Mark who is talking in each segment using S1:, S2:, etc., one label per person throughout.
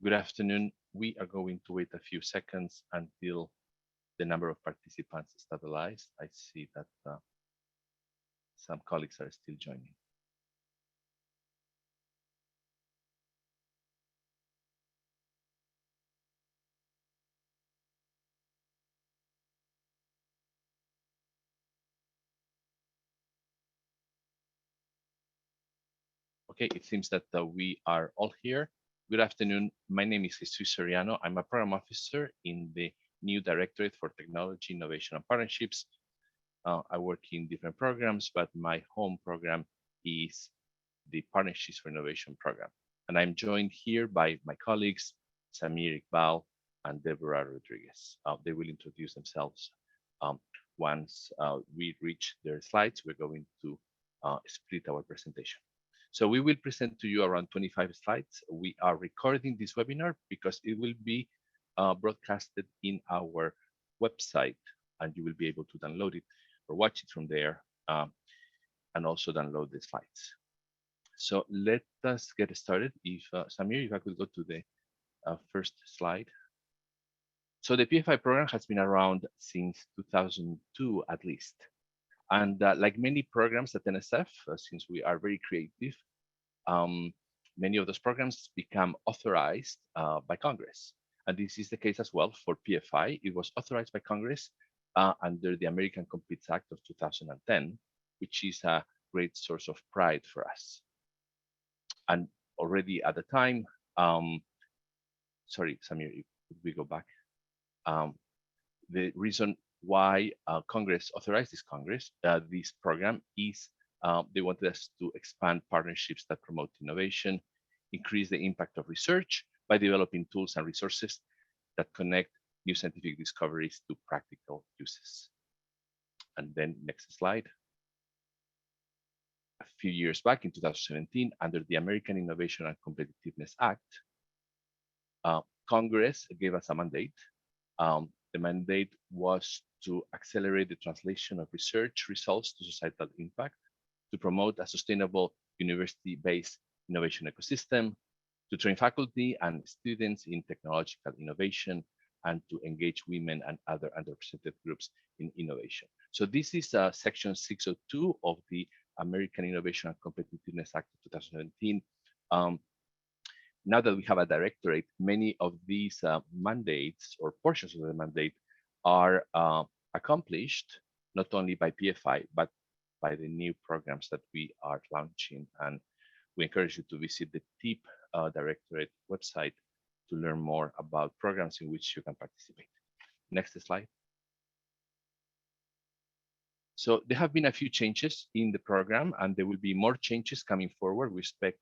S1: Good afternoon. We are going to wait a few seconds until the number of participants stabilize. I see that some colleagues are still joining. Okay, it seems that we are all here. Good afternoon. My name is Jesus Soriano. I'm a program officer in the new Directorate for Technology, Innovation and Partnerships. I work in different programs, but my home program is the Partnerships for Innovation program. And I'm joined here by my colleagues, Samir Iqbal and Deborah Rodrigues. They will introduce themselves. Once we reach their slides, we're going to split our presentation. So we will present to you around 25 slides. We are recording this webinar because it will be broadcasted in our website, and you will be able to download it or watch it from there, and also download the slides. So let us get started. If Samir, if I could go to the first slide. So the PFI program has been around since 2002 at least. And like many programs at NSF, since we are very creative, many of those programs become authorized by Congress. And this is the case as well for PFI. It was authorized by Congress under the American Competes Act of 2010, which is a great source of pride for us. And already at the time, sorry, Samir, could we go back? The reason why Congress authorized this program is they wanted us to expand partnerships that promote innovation, increase the impact of research by developing tools and resources that connect new scientific discoveries to practical uses. And then next slide. A few years back in 2017, under the American Innovation and Competitiveness Act, Congress gave us a mandate. The mandate was to accelerate the translation of research results to societal impact, to promote a sustainable university-based innovation ecosystem, to train faculty and students in technological innovation, and to engage women and other underrepresented groups in innovation. So this is Section 602 of the American Innovation and Competitiveness Act of 2017. Now that we have a directorate, many of these mandates or portions of the mandate are accomplished not only by PFI, but by the new programs that we are launching. And we encourage you to visit the TIP Directorate website to learn more about programs in which you can participate. Next slide. So there have been a few changes in the program, and there will be more changes coming forward. We expect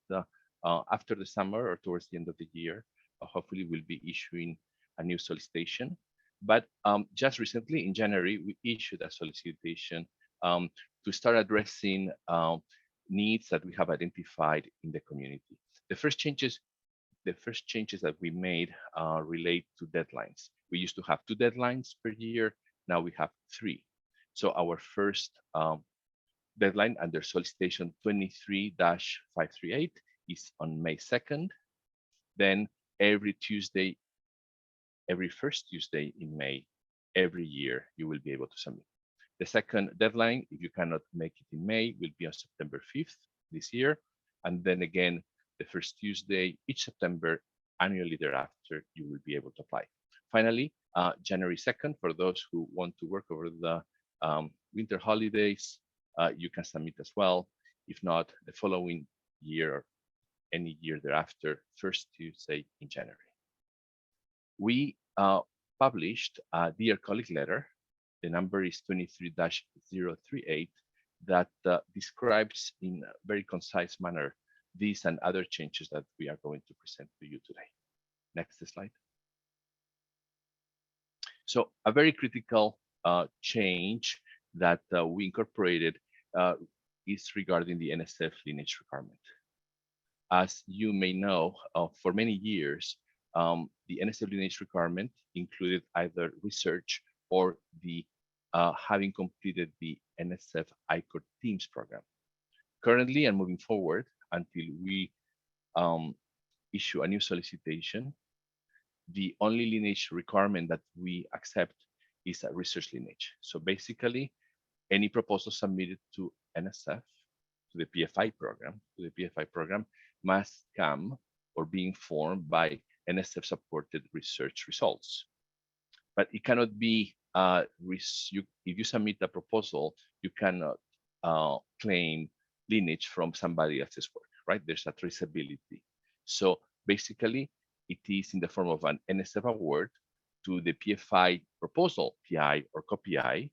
S1: after the summer or towards the end of the year, hopefully we'll be issuing a new solicitation. But just recently in January, we issued a solicitation to start addressing needs that we have identified in the community. The first changes that we made relate to deadlines. We used to have 2 deadlines per year. Now we have 3. So our first deadline under solicitation 23-538 is on May 2nd. Then every first Tuesday in May, every year, you will be able to submit. The second deadline, if you cannot make it in May, will be on September 5th this year. And then again, the first Tuesday, each September, annually thereafter, you will be able to apply. Finally, January 2nd, for those who want to work over the winter holidays, you can submit as well. If not, the following year or any year thereafter, first Tuesday in January. We published a Dear Colleague letter. The number is 23-038 that describes in a very concise manner these and other changes that we are going to present to you today. Next slide. So a very critical change that we incorporated is regarding the NSF lineage requirement. As you may know, for many years, the NSF lineage requirement included either research or the having completed the NSF ICOR Teams program. Currently and moving forward, until we issue a new solicitation, The only lineage requirement that we accept is a research lineage. So basically, any proposal submitted to NSF, to the PFI program, must come or be informed by NSF-supported research results. But it cannot be, if you submit a proposal, you cannot claim lineage from somebody else's work, right? There's a traceability. So basically, it is in the form of an NSF award to the PFI proposal, PI or co-PI.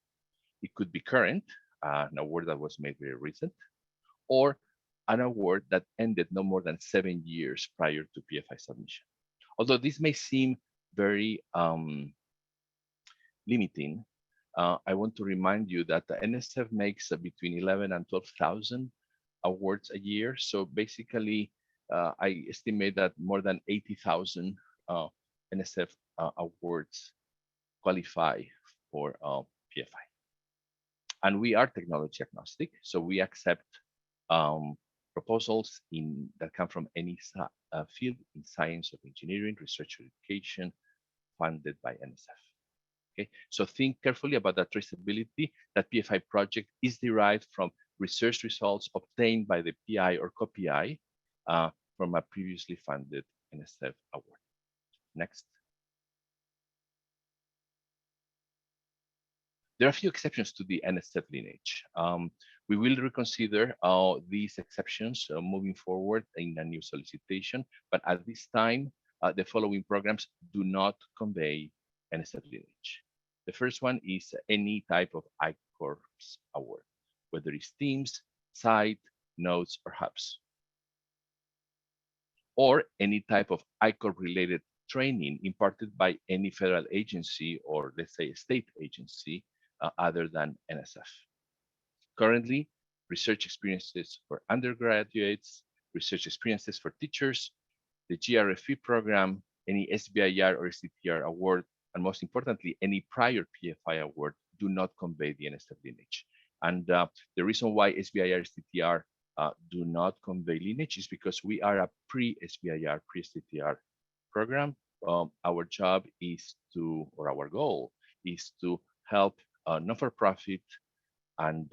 S1: It could be current, an award that was made very recent, or an award that ended no more than 7 years prior to PFI submission. Although this may seem very limiting, I want to remind you that the NSF makes between 11 and 12,000 awards a year. So basically, I estimate that more than 80,000 NSF awards qualify for PFI. And we are technology agnostic, so we accept proposals that come from any field in science or engineering, research or education, funded by NSF. Okay, so think carefully about that traceability. That PFI project is derived from research results obtained by the PI or co-PI from a previously funded NSF award. Next. There are a few exceptions to the NSF lineage. We will reconsider these exceptions moving forward in a new solicitation, but at this time, the following programs do not convey NSF lineage. The first one is any type of I-Corps award, whether it's teams, site, nodes, or hubs. Or any type of I-Corps related training imparted by any federal agency or, let's say, a state agency other than NSF. Currently, research experiences for undergraduates, research experiences for teachers, the GRFE program, any SBIR or STTR award, and most importantly, any prior PFI award do not convey the NSF lineage. And the reason why SBIR, STTR do not convey lineage is because we are a pre-SBIR, pre-STTR program. Our job is to, or our goal is to help non-for-profit and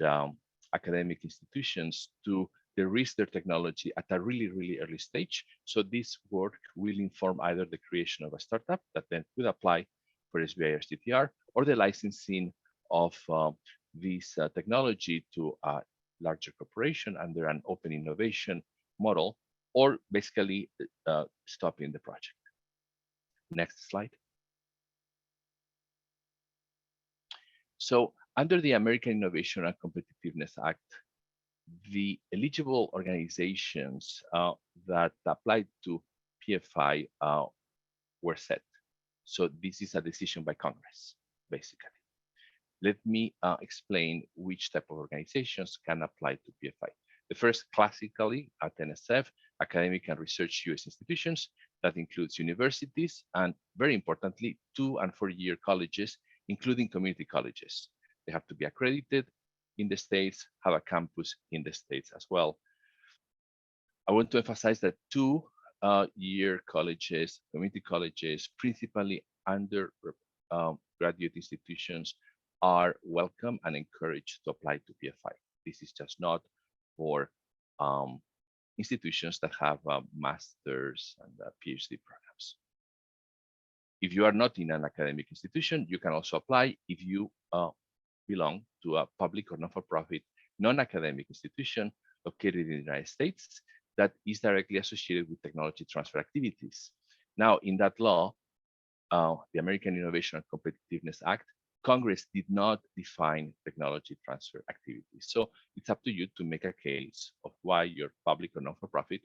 S1: academic institutions to de-risk their technology at a really, really early stage. So this work will inform either the creation of a startup that then could apply for SBI or STTR, or the licensing of this technology to a larger corporation under an open innovation model, or basically stopping the project. Next slide. So under the American Innovation and Competitiveness Act, the eligible organizations that applied to PFI were set. So this is a decision by Congress, basically. Let me explain which type of organizations can apply to PFI. The first, classically at NSF, academic and research US institutions. That includes universities and, very importantly, 2- and 4-year colleges, including community colleges. They have to be accredited in the States, have a campus in the States as well. I want to emphasize that 2-year colleges, community colleges, principally undergraduate institutions are welcome and encouraged to apply to PFI. This is just not for institutions that have master's and PhD programs. If you are not in an academic institution, you can also apply if you belong to a public or non-for-profit, non-academic institution located in the United States that is directly associated with technology transfer activities. Now, in that law, the American Innovation and Competitiveness Act, Congress did not define technology transfer activities. So it's up to you to make a case of why your public or non-for-profit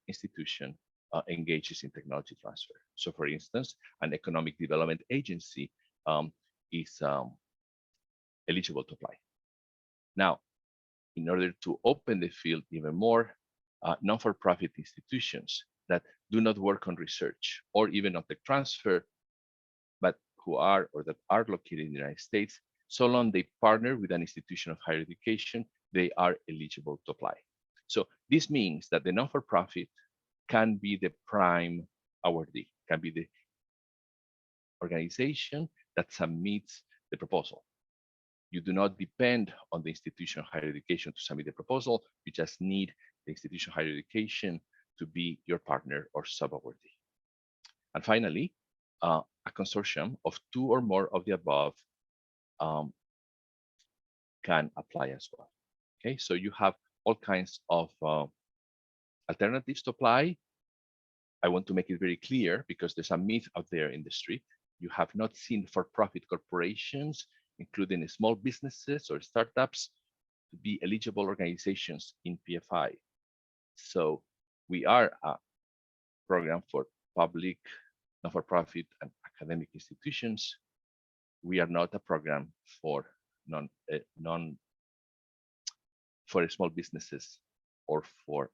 S1: institution engages in technology transfer. So for instance, an economic development agency is eligible to apply. Now, in order to open the field even more, non-for-profit institutions that do not work on research or even on tech transfer, but who are or that are located in the United States, so long they partner with an institution of higher education, they are eligible to apply. So this means that the non-for-profit can be the prime awardee, can be the organization that submits the proposal. You do not depend on the institution of higher education to submit the proposal. You just need the institution of higher education to be your partner or sub-awardee. And finally, a consortium of 2 or more of the above can apply as well. Okay, so you have all kinds of alternatives to apply. I want to make it very clear because there's a myth out there in the street. You have not seen for-profit corporations, including small businesses or startups, to be eligible organizations in PFI. So we are a program for public, not-for-profit, and academic institutions. We are not a program for for small businesses or for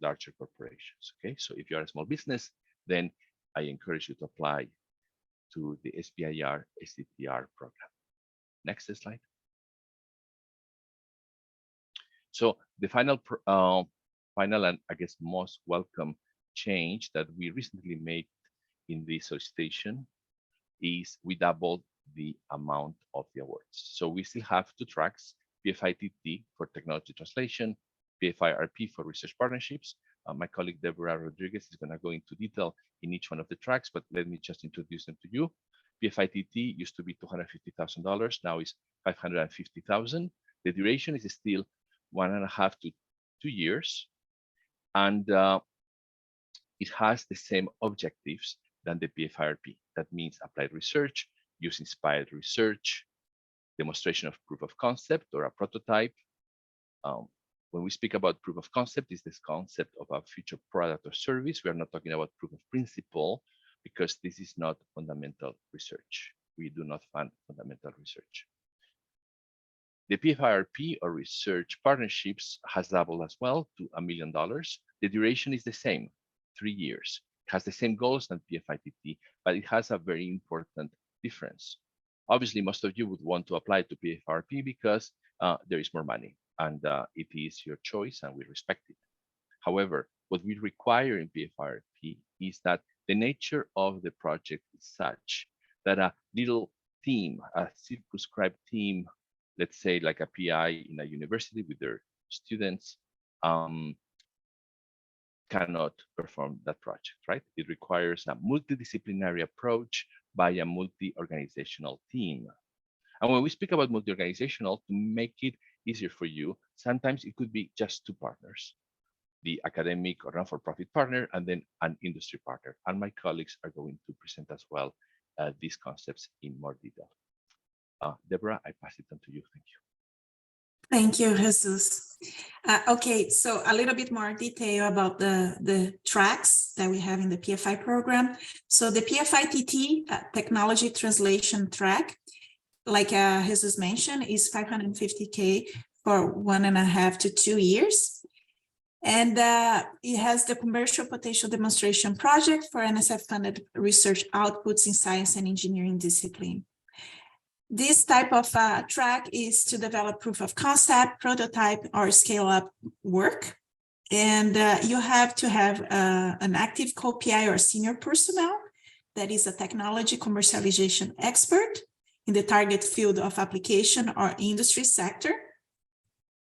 S1: larger corporations. Okay, so if you are a small business, then I encourage you to apply to the SBIR STTR program. Next slide. So the final and I guess most welcome change that we recently made in the solicitation is we doubled the amount of the awards. So we still have 2 tracks, PFI-TT for technology translation, PFI-RP for research partnerships. My colleague Deborah Rodrigues is going to go into detail in each one of the tracks, but let me just introduce them to you. PFI-TT used to be $250,000, now is $550,000. The duration is still 1.5 to 2 years, and it has the same objectives than the PFI-RP. That means applied research, use-inspired research, demonstration of proof of concept or a prototype. When we speak about proof of concept, is this concept of a future product or service. We are not talking about proof of principle because this is not fundamental research. We do not fund fundamental research. The PFI-RP or research partnerships has doubled as well to $1 million. The duration is the same, 3 years. It has the same goals than PFI-TT, but it has a very important difference. Obviously, most of you would want to apply to PFI-RP because there is more money, and it is your choice, and we respect it. However, what we require in PFI-RP is that the nature of the project is such that a little team, a circumscribed team, let's say like a PI in a university with their students, cannot perform that project, right? It requires a multidisciplinary approach by a multi-organizational team. And when we speak about multi-organizational, to make it easier for you, sometimes it could be just 2 partners, the academic or non-for-profit partner, and then an industry partner. And my colleagues are going to present as well these concepts in more detail. Deborah, I pass it on to you. Thank you.
S2: Thank you, Jesus. Okay, so a little bit more detail about the tracks that we have in the PFI program. So the PFI-TT technology translation track, like Jesus mentioned, is $550K for 1.5 to 2 years. And it has the commercial potential demonstration project for NSF-funded research outputs in science and engineering discipline. This type of track is to develop proof of concept, prototype, or scale-up work. And you have to have an active co-PI or senior personnel that is a technology commercialization expert in the target field of application or industry sector.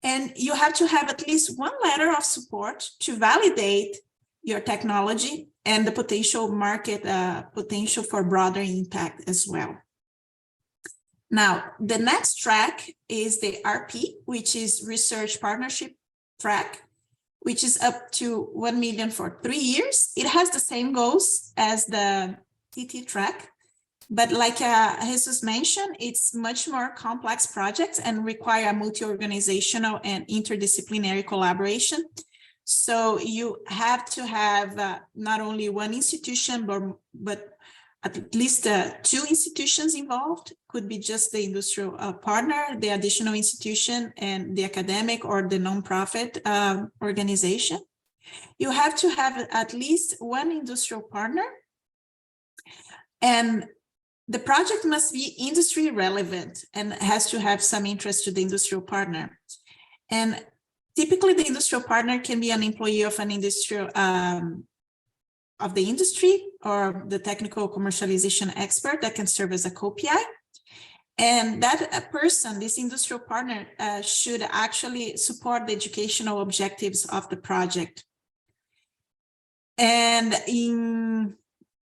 S2: And you have to have at least 1 letter of support to validate your technology and the potential market potential for broader impact as well. Now, the next track is the RP, which is Research Partnership track, which is up to $1 million for 3 years. It has the same goals as the TT track, but like Jesus mentioned, it's much more complex projects and require a multi-organizational and interdisciplinary collaboration. So you have to have not only 1 institution, but at least 2 institutions involved. Could be just the industrial partner, the additional institution, and the academic or the nonprofit organization. You have to have at least 1 industrial partner, and the project must be industry relevant and has to have some interest to the industrial partner. And typically the industrial partner can be an employee of an industrial of the industry or the technical commercialization expert that can serve as a co-PI. And that person, this industrial partner, should actually support the educational objectives of the project. And in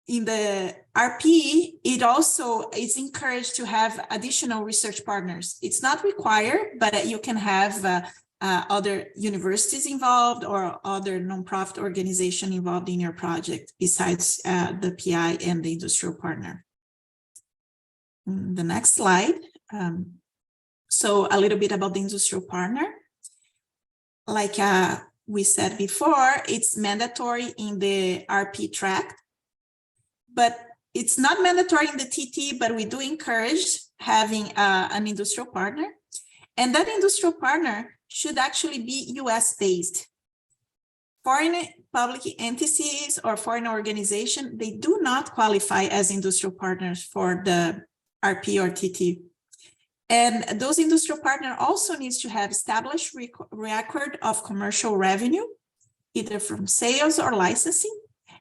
S2: the RP, it also is encouraged to have additional research partners. It's not required, but you can have other universities involved or other nonprofit organization involved in your project besides the PI and the industrial partner. The next slide. So a little bit about the industrial partner. Like we said before, it's mandatory in the RP track, but it's not mandatory in the TT, but we do encourage having an industrial partner. And that industrial partner should actually be US based. Foreign public entities or foreign organization, they do not qualify as industrial partners for the RP or TT. And those industrial partners also needs to have established record of commercial revenue, either from sales or licensing.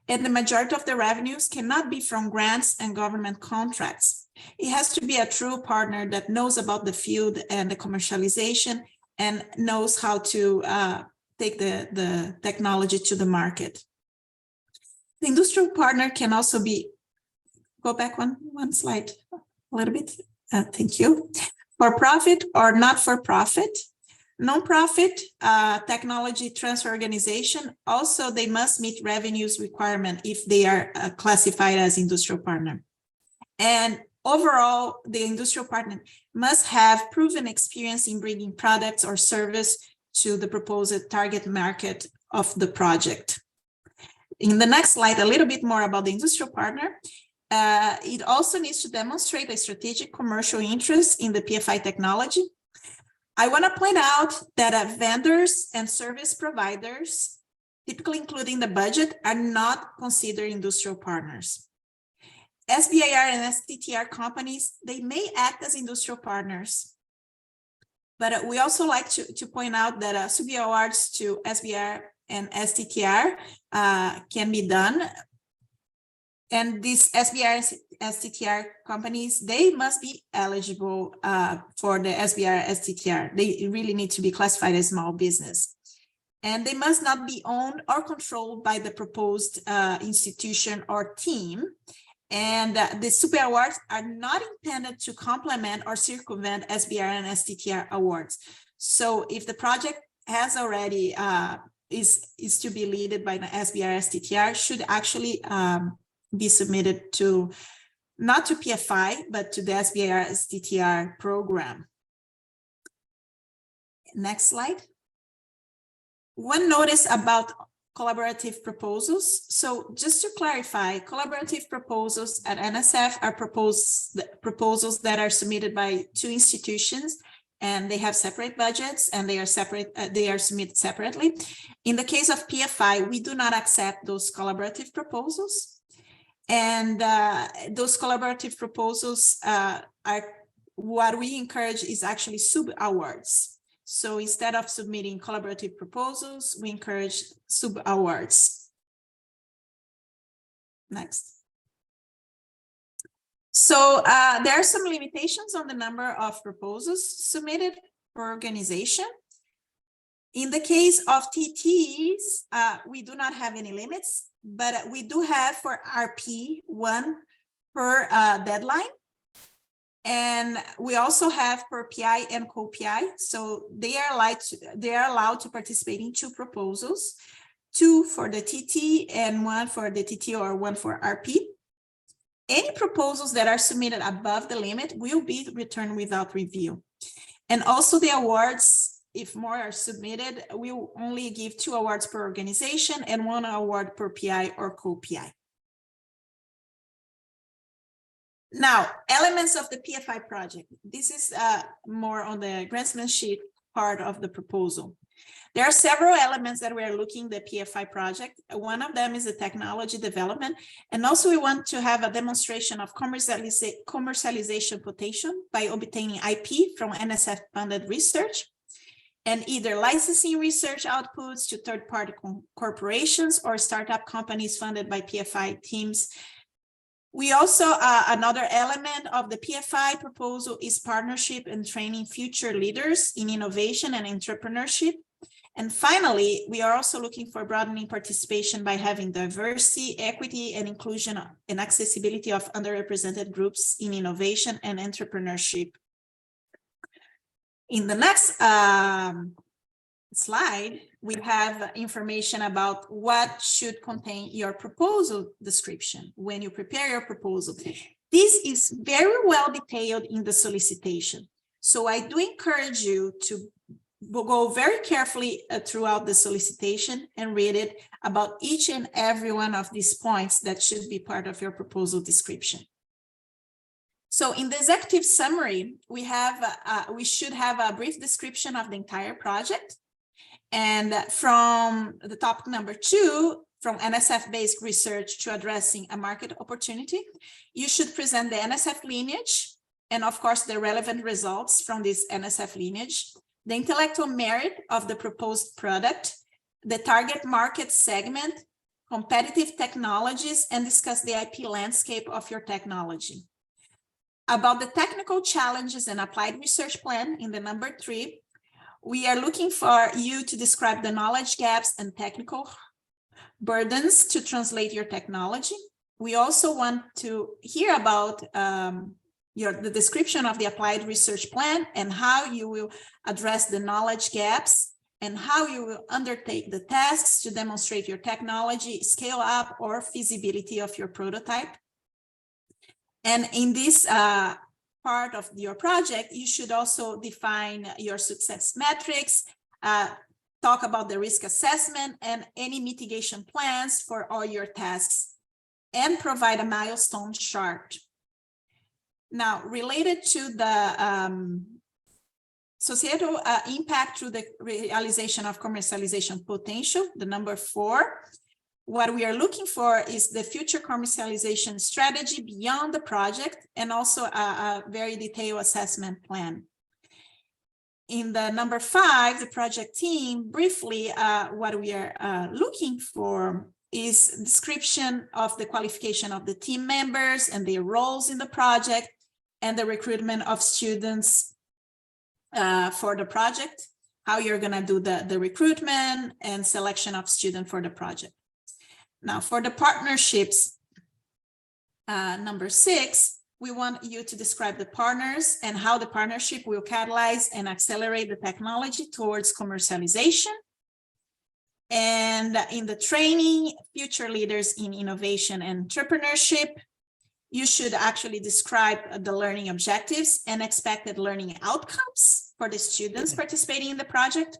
S2: And the majority of the revenues cannot be from grants and government contracts. It has to be a true partner that knows about the field and the commercialization and knows how to take the technology to the market. The industrial partner can also be, go back one slide a little bit, thank you. For profit or not for profit, non-profit technology transfer organization, also they must meet revenues requirement if they are classified as industrial partner. And overall, the industrial partner must have proven experience in bringing products or service to the proposed target market of the project. In the next slide, a little bit more about the industrial partner. It also needs to demonstrate a strategic commercial interest in the PFI technology. I want to point out that vendors and service providers, typically including the budget, are not considered industrial partners. SBIR and STTR companies, they may act as industrial partners. But we also like to point out that sub-awards to SBIR and STTR can be done. And these SBIR and STTR companies, they must be eligible for the SBIR STTR. They really need to be classified as small business. And they must not be owned or controlled by the proposed institution or team. And the super awards are not intended to complement or circumvent SBIR and STTR awards. So if the project has already is to be led by the SBIR STTR, should actually be submitted to, not to PFI, but to the SBIR STTR program. Next slide. One notice about collaborative proposals. So just to clarify, collaborative proposals at NSF are proposals that are submitted by two institutions, and they have separate budgets and they are submitted separately. In the case of PFI, we do not accept those collaborative proposals. And those collaborative proposals are what we encourage is actually sub-awards. So instead of submitting collaborative proposals, we encourage sub-awards. Next. So there are some limitations on the number of proposals submitted per organization. In the case of TTs, we do not have any limits, but we do have for RP one per deadline. And we also have per PI and co-PI. So they are allowed to participate in two proposals, two for the TT and one for the TT or one for RP. Any proposals that are submitted above the limit will be returned without review. And also the awards, if more are submitted, we will only give 2 awards per organization and 1 award per PI or co-PI. Now, elements of the PFI project. This is more on the grantsmanship part of the proposal. There are several elements that we are looking at the PFI project. One of them is the technology development. And also we want to have a demonstration of commercialization potential by obtaining IP from NSF funded research. and either licensing research outputs to third-party corporations or startup companies funded by PFI teams. We also, another element of the PFI proposal is partnership and training future leaders in innovation and entrepreneurship. And finally, we are also looking for broadening participation by having diversity, equity, and inclusion and accessibility of underrepresented groups in innovation and entrepreneurship. In the next slide, we have information about what should contain your proposal description when you prepare your proposal. This is very well detailed in the solicitation. So I do encourage you to go very carefully throughout the solicitation and read it about each and every one of these points that should be part of your proposal description. So in the executive summary, we should have a brief description of the entire project. And from the topic number 2, from NSF-based research to addressing a market opportunity, you should present the NSF lineage and of course the relevant results from this NSF lineage, the intellectual merit of the proposed product, the target market segment, competitive technologies, and discuss the IP landscape of your technology. About the technical challenges and applied research plan in the number 3, we are looking for you to describe the knowledge gaps and technical burdens to translate your technology. We also want to hear about the description of the applied research plan and how you will address the knowledge gaps and how you will undertake the tasks to demonstrate your technology, scale up, or feasibility of your prototype. And in this part of your project, you should also define your success metrics, talk about the risk assessment and any mitigation plans for all your tasks, and provide a milestone chart. Now, related to the societal impact through the realization of commercialization potential, the number 4, what we are looking for is the future commercialization strategy beyond the project and also a very detailed assessment plan. In the number 5, the project team, briefly, what we are looking for is description of the qualification of the team members and their roles in the project and the recruitment of students for the project, how you're going to do the recruitment and selection of students for the project. Now, for the partnerships, number 6, we want you to describe the partners and how the partnership will catalyze and accelerate the technology towards commercialization. And in the training, future leaders in innovation and entrepreneurship, you should actually describe the learning objectives and expected learning outcomes for the students participating in the project.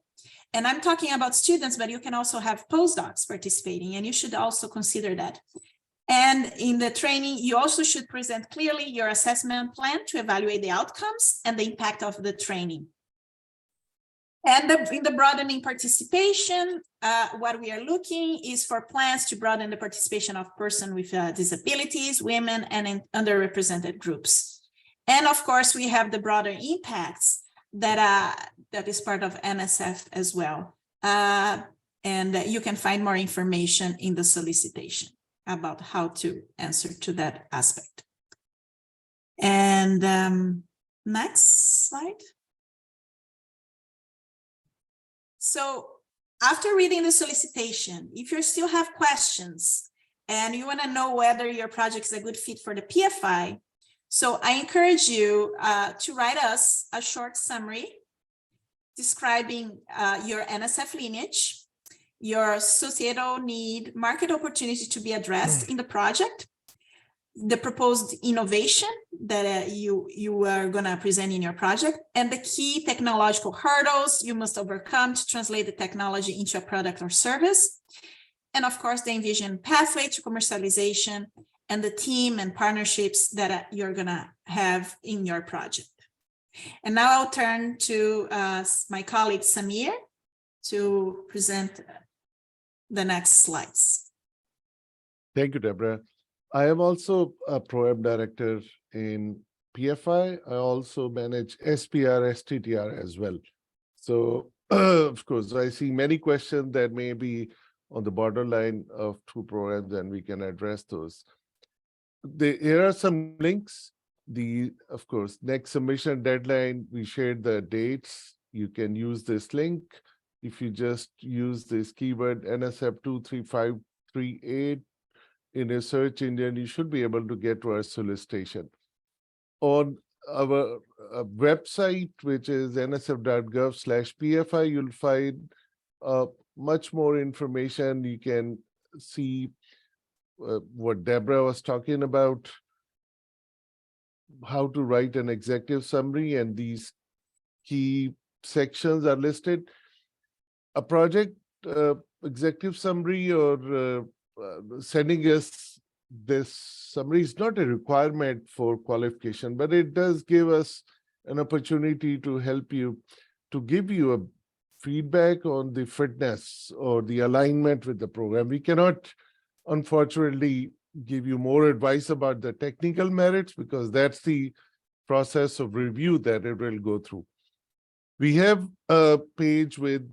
S2: And I'm talking about students, but you can also have postdocs participating, and you should also consider that. And in the training, you also should present clearly your assessment plan to evaluate the outcomes and the impact of the training. And in the broadening participation, what we are looking is for plans to broaden the participation of persons with disabilities, women, and underrepresented groups. And of course, we have the broader impacts that is part of NSF as well. And you can find more information in the solicitation about how to answer to that aspect. And next slide. So after reading the solicitation, if you still have questions and you want to know whether your project is a good fit for the PFI, so I encourage you to write us a short summary describing your NSF lineage, your societal need, market opportunity to be addressed in the project, the proposed innovation that you are going to present in your project, and the key technological hurdles you must overcome to translate the technology into a product or service. And of course, the envisioned pathway to commercialization and the team and partnerships that you're going to have in your project. And now I'll turn to my colleague Samir to present the next slides.
S3: Thank you, Deborah. I am also a program director in PFI. I also manage SPR, STTR as well. So Of course, I see many questions that may be on the borderline of two programs, and we can address those. Here are some links. Of course, next submission deadline, we shared the dates. You can use this link. If you just use this keyword NSF 23538 in a search engine, you should be able to get to our solicitation. On our website, which is nsf.gov/PFI, you'll find much more information. You can see what Deborah was talking about, how to write an executive summary, and these key sections are listed. A project executive summary or sending us this summary is not a requirement for qualification, but it does give us an opportunity to help you, to give you a feedback on the fitness or the alignment with the program. We cannot, unfortunately, give you more advice about the technical merits because that's the process of review that it will go through. We have a page with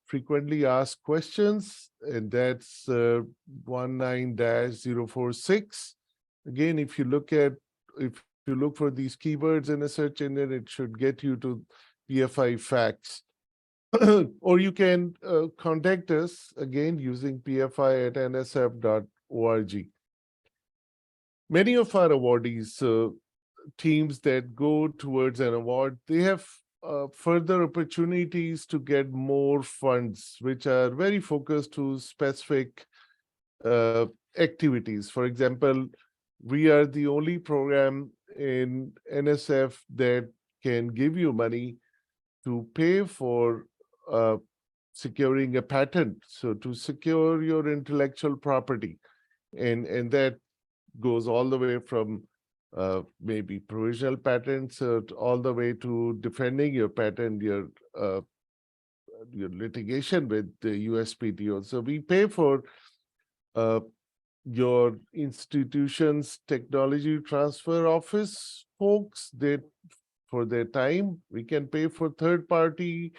S3: frequently asked questions, and that's 19-046. Again, if you look for these keywords in a search engine, it should get you to PFI facts. Or you can contact us again using pfi@nsf.org. Many of our awardees, teams that go towards an award, they have further opportunities to get more funds, which are very focused to specific activities. For example, we are the only program in NSF that can give you money to pay for securing a patent, so to secure your intellectual property. And that goes all the way from maybe provisional patents all the way to defending your patent, your litigation with the USPTO. So we pay for your institution's technology transfer office folks for their time. We can pay for third-party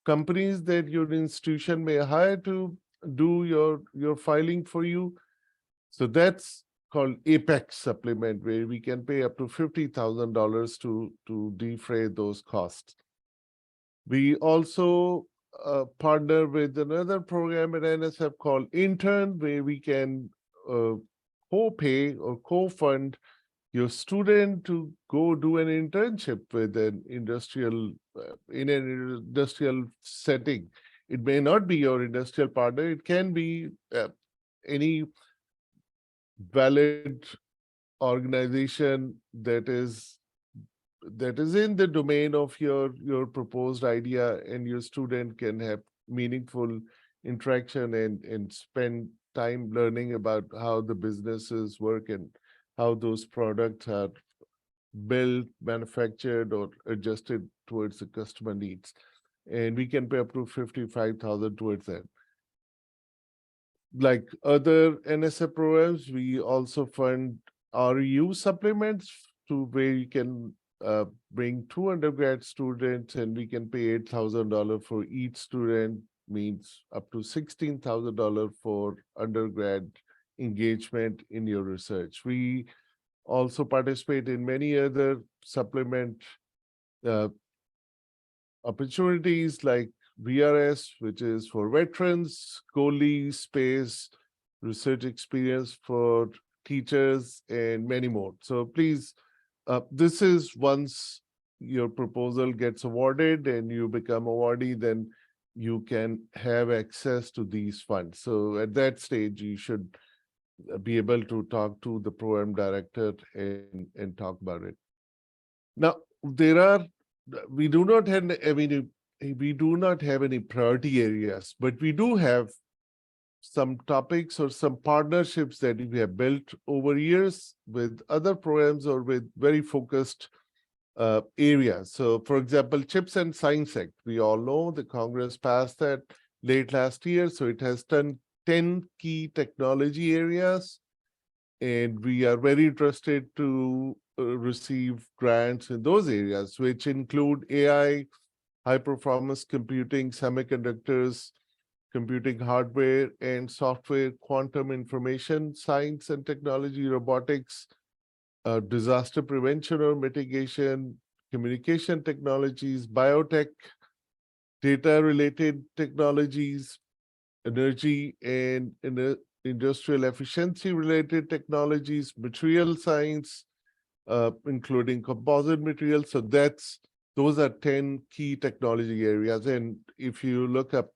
S3: companies that your institution may hire to do your filing for you. So that's called Apex supplement, where we can pay up to $50,000 to defray those costs. We also partner with another program at NSF called Intern, where we can co-pay or co-fund your student to go do an internship with an industrial in an industrial setting. It may not be your industrial partner. It can be any valid organization that is in the domain of your proposed idea, and your student can have meaningful interaction and spend time learning about how the businesses work and how those products are built, manufactured, or adjusted towards the customer needs. And we can pay up to $55,000 towards that. Like other NSF programs, we also fund RU supplements to where you can bring 2 undergrad students, and we can pay $8,000 for each student, means up to $16,000 for undergrad engagement in your research. We also participate in many other supplement opportunities like VRS, which is for veterans, Goli Space, research experience for teachers, and many more. So please, this is once your proposal gets awarded and you become awardee, then you can have access to these funds. So at that stage, you should be able to talk to the program director and talk about it. Now, we do not have any priority areas, but we do have some topics or some partnerships that we have built over years with other programs or with very focused areas. So, for example, CHIPS and Science Act, we all know the Congress passed that late last year. So it has done 10 key technology areas, and we are very interested to receive grants in those areas, which include AI, high performance computing, semiconductors, computing hardware and software, quantum information, science and technology, robotics, disaster prevention or mitigation, communication technologies, biotech, data-related technologies, energy and industrial efficiency-related technologies, material science, including composite materials. So those are 10 key technology areas. And if you look up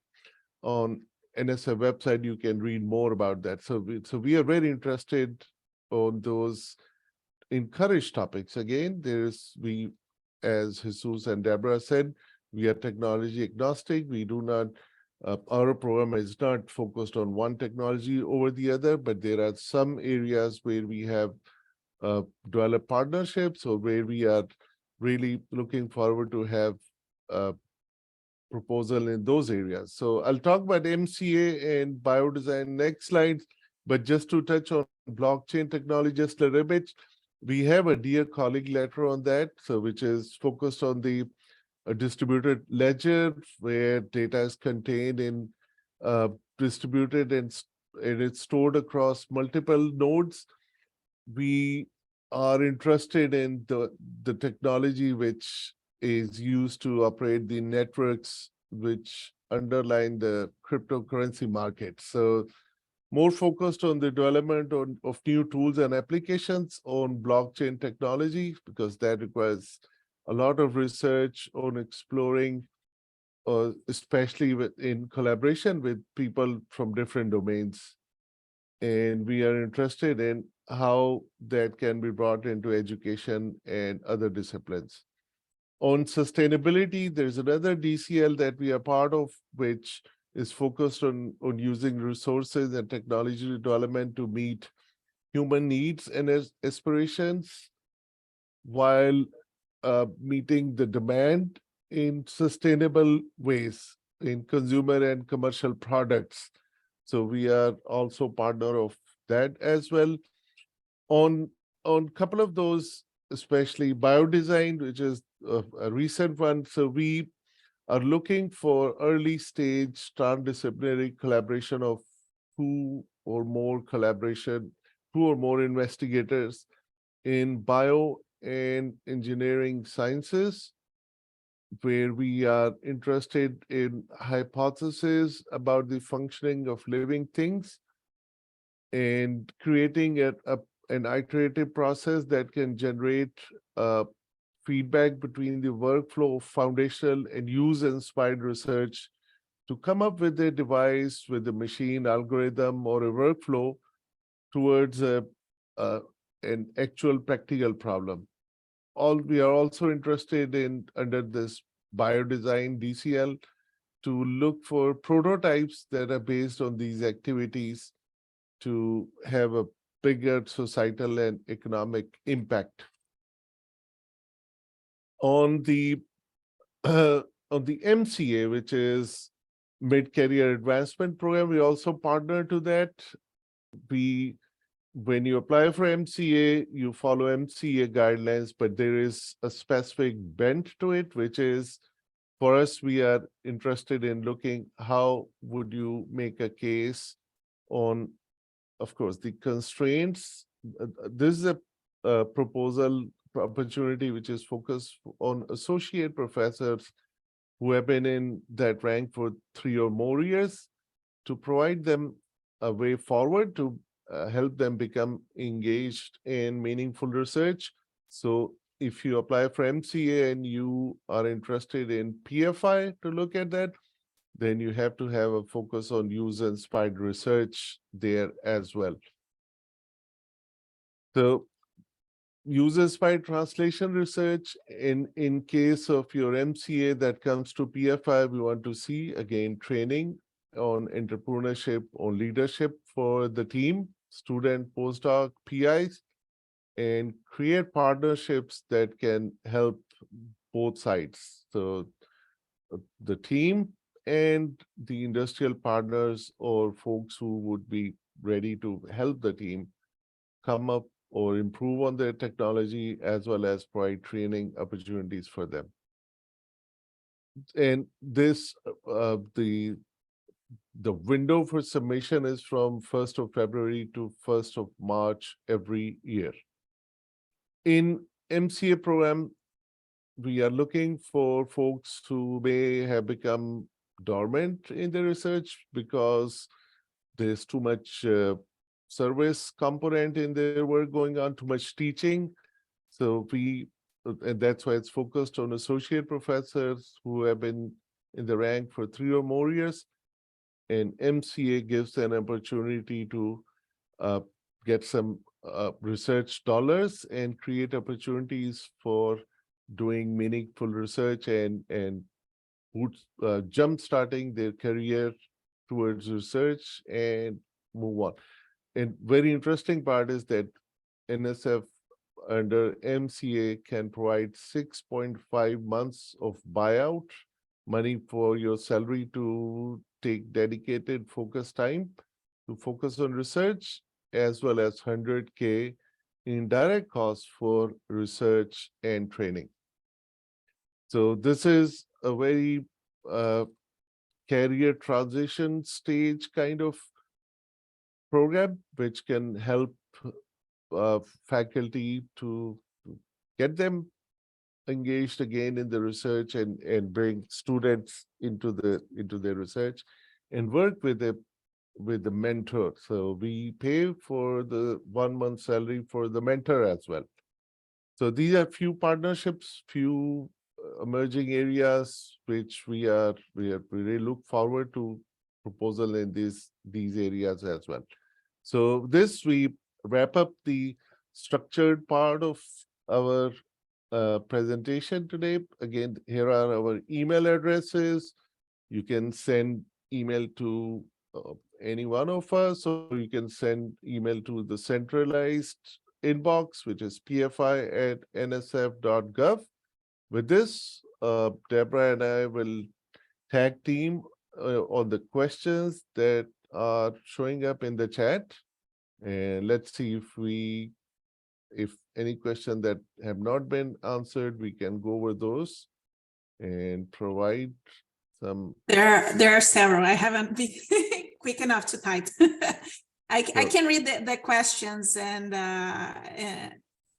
S3: on NSF website, you can read more about that. So we are very interested on those encouraged topics. Again, as Jesus and Deborah said, we are technology agnostic. We do not, our program is not focused on one technology over the other, but there are some areas where we have developed partnerships or where we are really looking forward to have proposal in those areas. So I'll talk about MCA and biodesign next slide, but just to touch on blockchain technology just a little bit, we have a dear colleague letter on that, so which is focused on the distributed ledger where data is contained in distributed and it's stored across multiple nodes. We are interested in the technology which is used to operate the networks which underline the cryptocurrency market. So more focused on the development of new tools and applications on blockchain technology, because that requires a lot of research on exploring, especially in collaboration with people from different domains. And we are interested in how that can be brought into education and other disciplines. On sustainability, there's another DCL that we are part of, which is focused on using resources and technology development to meet human needs and aspirations while meeting the demand in sustainable ways in consumer and commercial products. So we are also partner of that as well. On a couple of those, especially biodesign, which is a recent one. So we are looking for early stage transdisciplinary collaboration of two or more investigators in bio and engineering sciences, where we are interested in hypotheses about the functioning of living things and creating an iterative process that can generate feedback between the workflow of foundational and use-inspired research to come up with a device with a machine algorithm or a workflow towards an actual practical problem. We are also interested in, under this biodesign DCL, to look for prototypes that are based on these activities to have a bigger societal and economic impact. On the MCA, which is Mid-Career Advancement Program, we also partner to that. When you apply for MCA, you follow MCA guidelines, but there is a specific bent to it, which is, for us, we are interested in looking how would you make a case on, of course, the constraints. This is a proposal opportunity which is focused on associate professors who have been in that rank for 3 or more years, to provide them a way forward to help them become engaged in meaningful research. So if you apply for MCA and you are interested in PFI to look at that, then you have to have a focus on user-inspired research there as well. So user-inspired translation research, in case of your MCA that comes to PFI, we want to see, again, training on entrepreneurship, on leadership for the team, student, postdoc, PIs, and create partnerships that can help both sides. So the team and the industrial partners or folks who would be ready to help the team come up or improve on their technology, as well as provide training opportunities for them. And this, the window for submission is from 1st of February to 1st of March every year. In MCA program, we are looking for folks who may have become dormant in the research because there's too much service component in their work going on, too much teaching. So and that's why it's focused on associate professors who have been in the rank for 3 or more years. And MCA gives an opportunity to get some research dollars and create opportunities for doing meaningful research and jump starting their career towards research and move on. And very interesting part is that NSF under MCA can provide 6.5 months of buyout money for your salary to take dedicated focus time to focus on research, as well as 100K in direct costs for research and training. So this is a very career transition stage kind of program, which can help faculty to get them engaged again in the research and bring students into their research and work with the mentor. So we pay for the 1 month salary for the mentor as well. So these are few partnerships, few emerging areas which we really look forward to proposal in these areas as well. So this we wrap up the structured part of our presentation today. Again, here are our email addresses. You can send email to any one of us, or you can send email to the centralized inbox, which is pfi@nsf.gov. With this, Deborah and I will tag team on the questions that are showing up in the chat. And let's see if any question that have not been answered, we can go over those and provide some.
S2: There are several. I haven't been quick enough to type. I can read the questions, and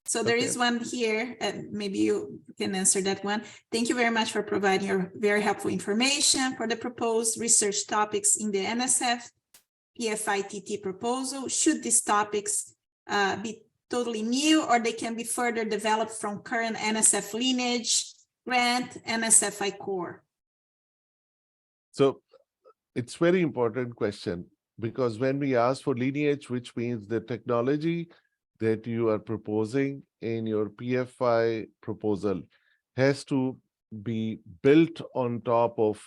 S2: so there is one here, and maybe you can answer that one. Thank you very much for providing your very helpful information for the proposed research topics in the NSF PFI-TT proposal. Should these topics be totally new, or they can be further developed from current NSF lineage, grant, NSFI core?
S3: So it's very important question, because when we ask for lineage, which means the technology that you are proposing in your PFI proposal has to be built on top of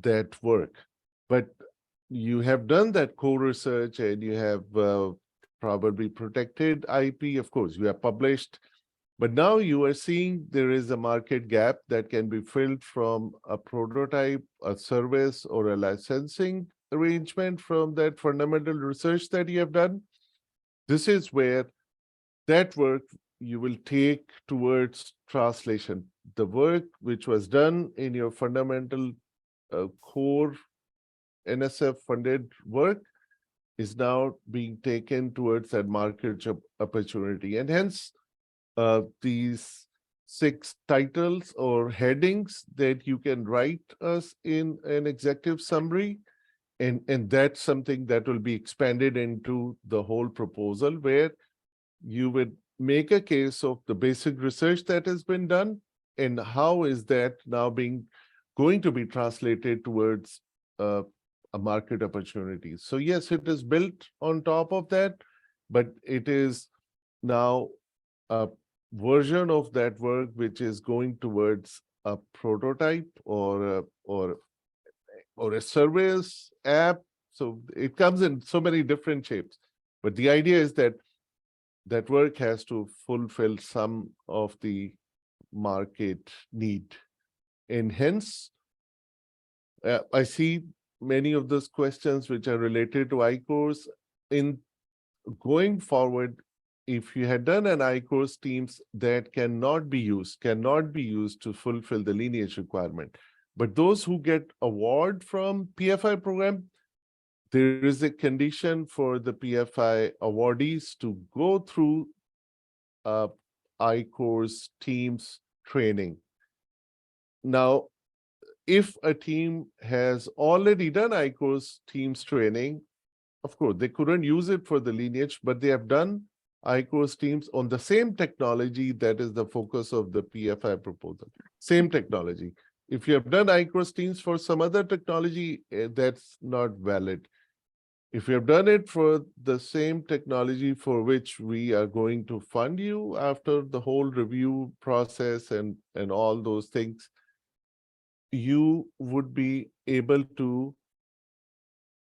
S3: that work. But you have done that core research and you have probably protected IP, of course, you have published, but now you are seeing there is a market gap that can be filled from a prototype, a service, or a licensing arrangement from that fundamental research that you have done. This is where that work you will take towards translation. The work which was done in your fundamental core NSF funded work is now being taken towards that market opportunity. And hence, these 6 titles or headings that you can write us in an executive summary, and that's something that will be expanded into the whole proposal, where you would make a case of the basic research that has been done and how is that now going to be translated towards a market opportunity. So yes, it is built on top of that, but it is now a version of that work which is going towards a prototype or a service app. So it comes in so many different shapes, but the idea is that that work has to fulfill some of the market need. And hence, I see many of those questions which are related to iCourse. In going forward, if you had done an I-course teams, that cannot be used to fulfill the lineage requirement. But those who get award from PFI program, there is a condition for the PFI awardees to go through I-course teams training. Now, if a team has already done I-course teams training, of course, they couldn't use it for the lineage, but they have done I-course teams on the same technology that is the focus of the PFI proposal. Same technology. If you have done I-course teams for some other technology, that's not valid. If you have done it for the same technology for which we are going to fund you after the whole review process and all those things, you would be able to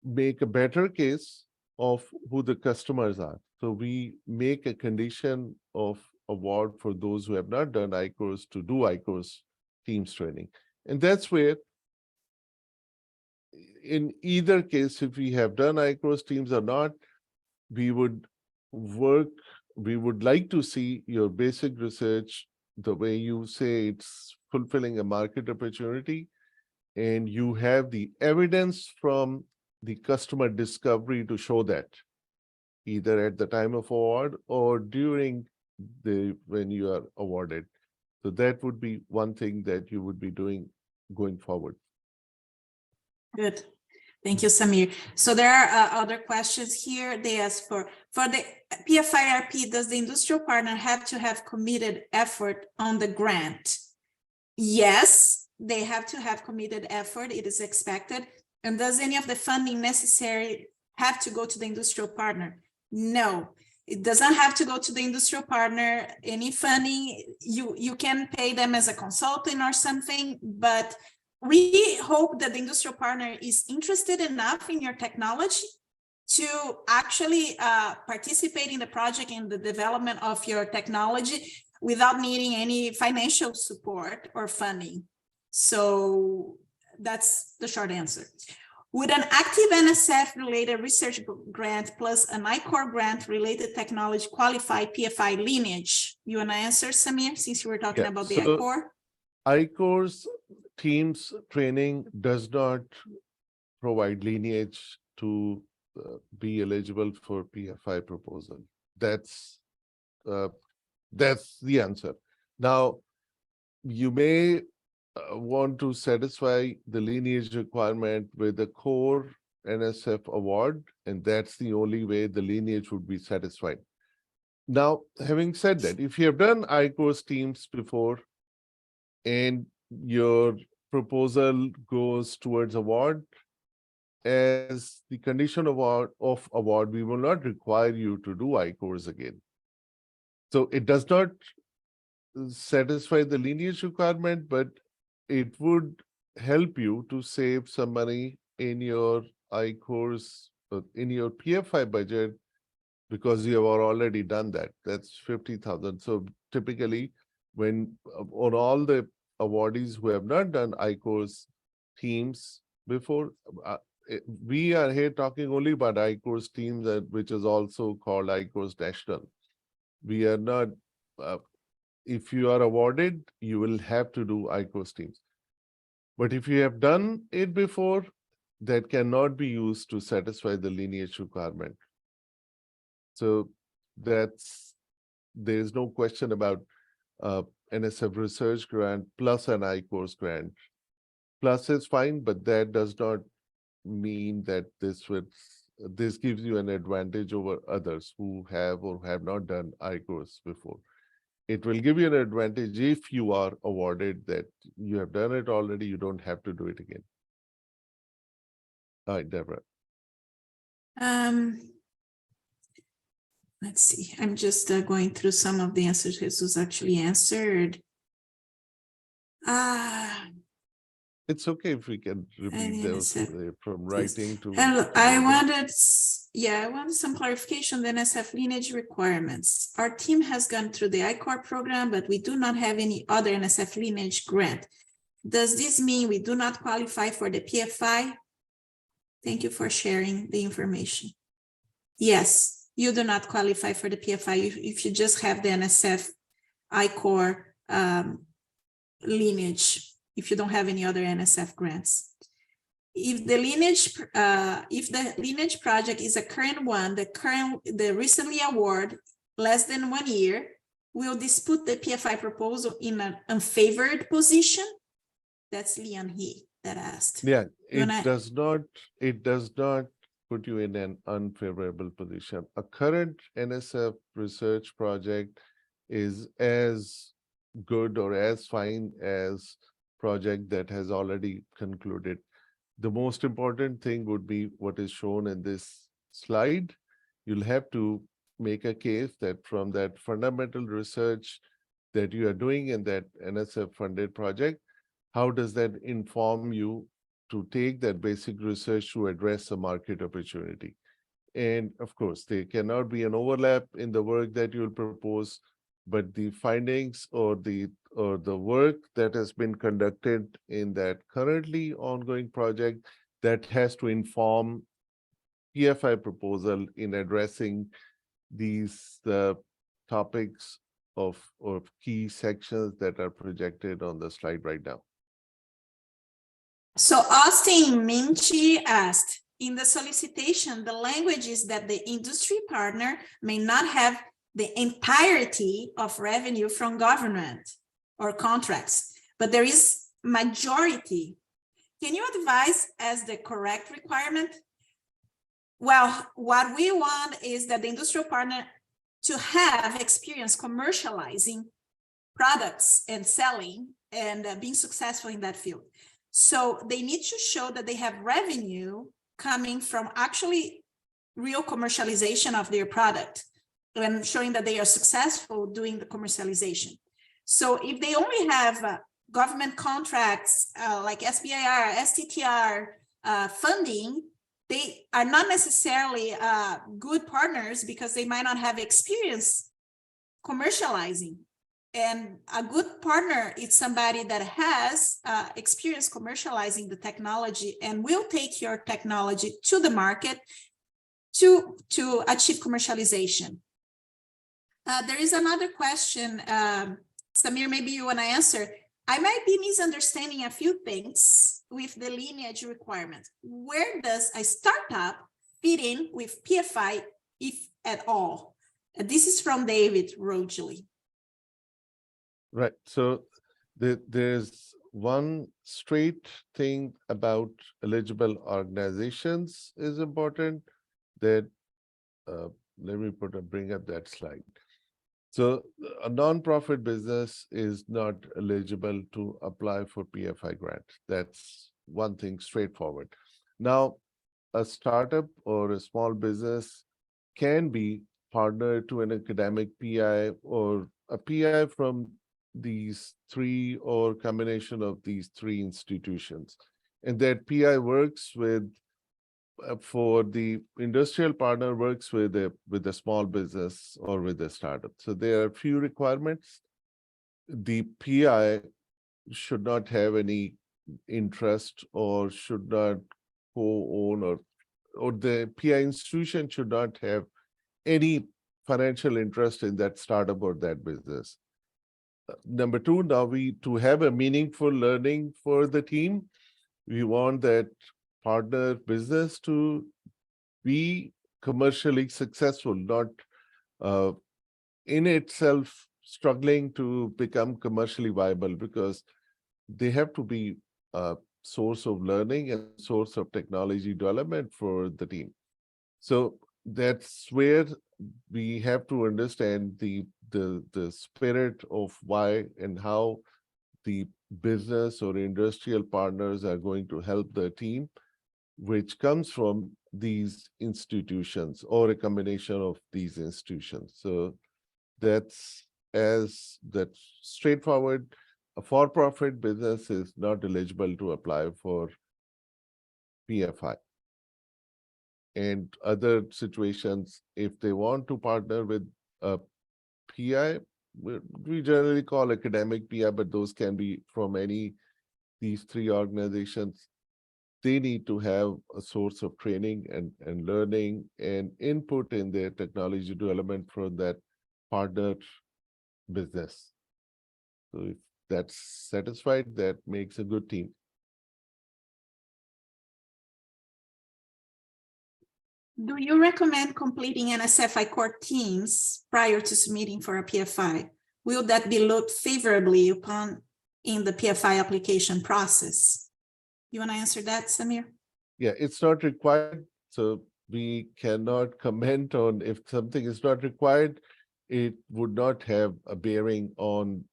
S3: make a better case of who the customers are. So we make a condition of award for those who have not done I-course to do I-course teams training. And that's where, in either case, if we have done I-course teams or not, we would like to see your basic research, the way you say it's fulfilling a market opportunity, and you have the evidence from the customer discovery to show that, either at the time of award or during when you are awarded. So that would be one thing that you would be doing going forward.
S2: Good. Thank you, Samir. So there are other questions here. They ask for the PFIRP, does the industrial partner have to have committed effort on the grant? Yes, they have to have committed effort. It is expected. And does any of the funding necessary have to go to the industrial partner? No, it doesn't have to go to the industrial partner. Any funding, you can pay them as a consultant or something, but we hope that the industrial partner is interested enough in your technology to actually participate in the project, in the development of your technology without needing any financial support or funding. So that's the short answer. Would an active NSF-related research grant plus an I-Core grant-related technology qualify PFI lineage? You want to answer, Samir, since you were talking about the I-Core?
S3: I-Core's teams training does not provide lineage to be eligible for PFI proposal. That's the answer. Now, you may want to satisfy the lineage requirement with the core NSF award, and that's the only way the lineage would be satisfied. Now, having said that, if you have done I-Course teams before and your proposal goes towards award, as the condition of award, we will not require you to do I-Course again. So it does not satisfy the lineage requirement, but it would help you to save some money in your I-Course, in your PFI budget, because you have already done that. That's 50,000. So typically, when on all the awardees who have not done I-Course teams before, we are here talking only about I-Course teams, which is also called I-Course National. We are not, if you are awarded, you will have to do I-Course teams. But if you have done it before, that cannot be used to satisfy the lineage requirement. So there's no question about NSF research grant plus an I-Course grant. Plus is fine, but that does not mean that this gives you an advantage over others who have or have not done I-Course before. It will give you an advantage if you are awarded that you have done it already, you don't have to do it again. All right, Deborah.
S2: Let's see, I'm just going through some of the answers Jesus actually answered.
S3: It's okay if we can repeat those from writing to.
S2: And I wanted some clarification on the NSF lineage requirements. Our team has gone through the I-Core program, but we do not have any other NSF lineage grant. Does this mean we do not qualify for the PFI? Thank you for sharing the information. Yes, you do not qualify for the PFI if you just have the NSF I-Core lineage, if you don't have any other NSF grants. If the lineage project is a current one, the recently award less than 1 year, will dispute the PFI proposal in an unfavored position? That's Lian He that asked.
S3: Yeah, it does not put you in an unfavorable position. A current NSF research project is as good or as fine as project that has already concluded. The most important thing would be what is shown in this slide. You'll have to make a case that from that fundamental research that you are doing in that NSF funded project, how does that inform you to take that basic research to address a market opportunity? And of course, there cannot be an overlap in the work that you'll propose, but the findings or the work that has been conducted in that currently ongoing project that has to inform PFI proposal in addressing these topics of key sections that are projected on the slide right now.
S2: So Austin Minchi asked, in the solicitation, the language is that the industry partner may not have the entirety of revenue from government or contracts, but there is majority. Can you advise as the correct requirement? Well, what we want is that the industrial partner to have experience commercializing products and selling and being successful in that field. So they need to show that they have revenue coming from actually real commercialization of their product and showing that they are successful doing the commercialization. So if they only have government contracts like SBIR, STTR funding, they are not necessarily good partners because they might not have experience commercializing. And a good partner is somebody that has experience commercializing the technology and will take your technology to the market to achieve commercialization. There is another question, Samir, maybe you want to answer. I might be misunderstanding a few things with the lineage requirement. Where does a startup fit in with PFI, if at all? This is from David Rodrigues.
S3: Right. So there's one straight thing about eligible organizations is important that, let me bring up that slide. So a nonprofit business is not eligible to apply for PFI grant. That's one thing straightforward. Now, a startup or a small business can be partnered to an academic PI or a PI from these three or combination of these three institutions. And that PI works with, for the industrial partner works with a small business or with a startup. So there are a few requirements. The PI should not have any interest or should not co-own or the PI institution should not have any financial interest in that startup or that business. Number two, now to have a meaningful learning for the team, we want that partner business to be commercially successful, not in itself struggling to become commercially viable, because they have to be a source of learning and source of technology development for the team. So that's where we have to understand the spirit of why and how the business or industrial partners are going to help the team, which comes from these institutions or a combination of these institutions. So that's straightforward. A for-profit business is not eligible to apply for PFI. And other situations, if they want to partner with a PI, we generally call academic PI, but those can be from these three organizations. they need to have a source of training and learning and input in their technology development for that partner business. So if that's satisfied, that makes a good team.
S2: Do you recommend completing NSF core teams prior to submitting for a PFI? Will that be looked favorably upon in the PFI application process? You want to answer that, Samir?
S3: Yeah, it's not required. So we cannot comment on if something is not required. It would not have a bearing on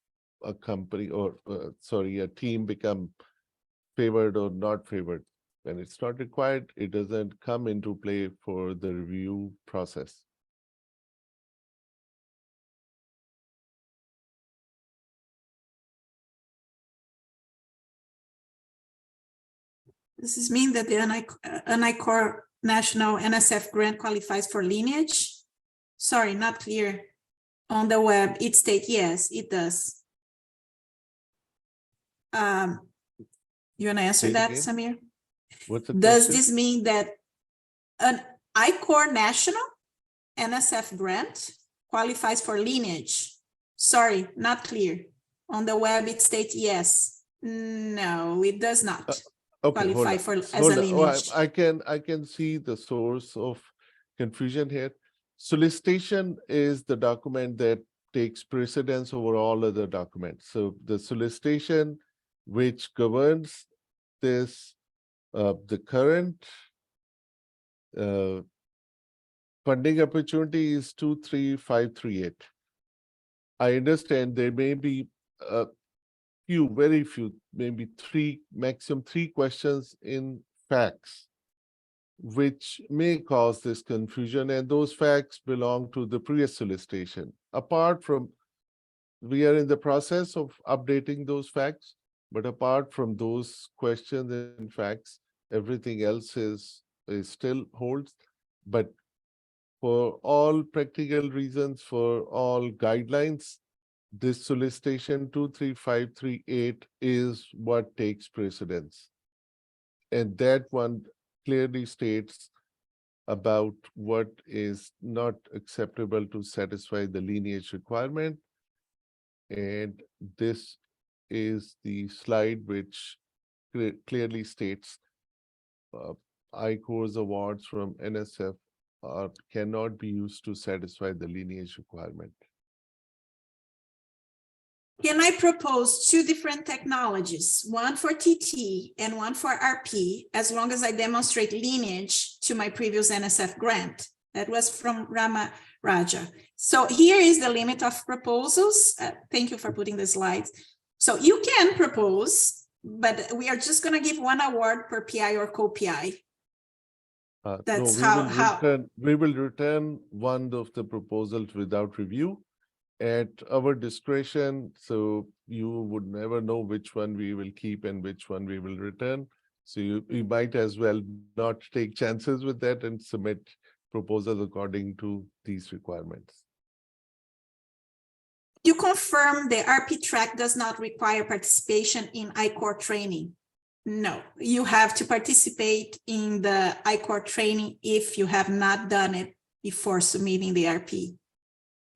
S3: a company or, a team become favored or not favored. When it's not required, it doesn't come into play for the review process.
S2: Does this mean that the NI-Core National NSF grant qualifies for lineage? Sorry, not clear. On the web, it states yes, it does. You want to answer
S3: Say it
S2: that,
S3: again?
S2: Samir?
S3: What's the
S2: Does
S3: question?
S2: this mean that an I-Core National NSF grant qualifies for lineage? Sorry, not clear. On the web, it states yes. No, it does not
S3: Okay, hold
S2: qualify
S3: on.
S2: for as a
S3: Hold on. Oh,
S2: lineage.
S3: I can see the source of confusion here. Solicitation is the document that takes precedence over all other documents. So the solicitation which governs this, the current funding opportunity is 23538. I understand there may be a few, very few, maybe maximum three questions in facts, which may cause this confusion, and those facts belong to the previous solicitation. Apart from, we are in the process of updating those facts, but apart from those questions and facts, everything else is still holds. But for all practical reasons, for all guidelines, this solicitation 23538 is what takes precedence. And that one clearly states about what is not acceptable to satisfy the lineage requirement. And this is the slide which clearly states I-Course awards from NSF cannot be used to satisfy the lineage requirement.
S2: Can I propose two different technologies, one for TT and one for RP, as long as I demonstrate lineage to my previous NSF grant? That was from Rama Raja. So here is the limit of proposals. Thank you for putting the slides. So you can propose, but we are just going to give one award per PI or co-PI. That's
S3: we will return one of the proposals without review at our discretion. So you would never know which one we will keep and which one we will return. So you might as well not take chances with that and submit proposals according to these requirements.
S2: You confirm the RP track does not require participation in I-Core training. No, you have to participate in the I-Core training if you have not done it before submitting the RP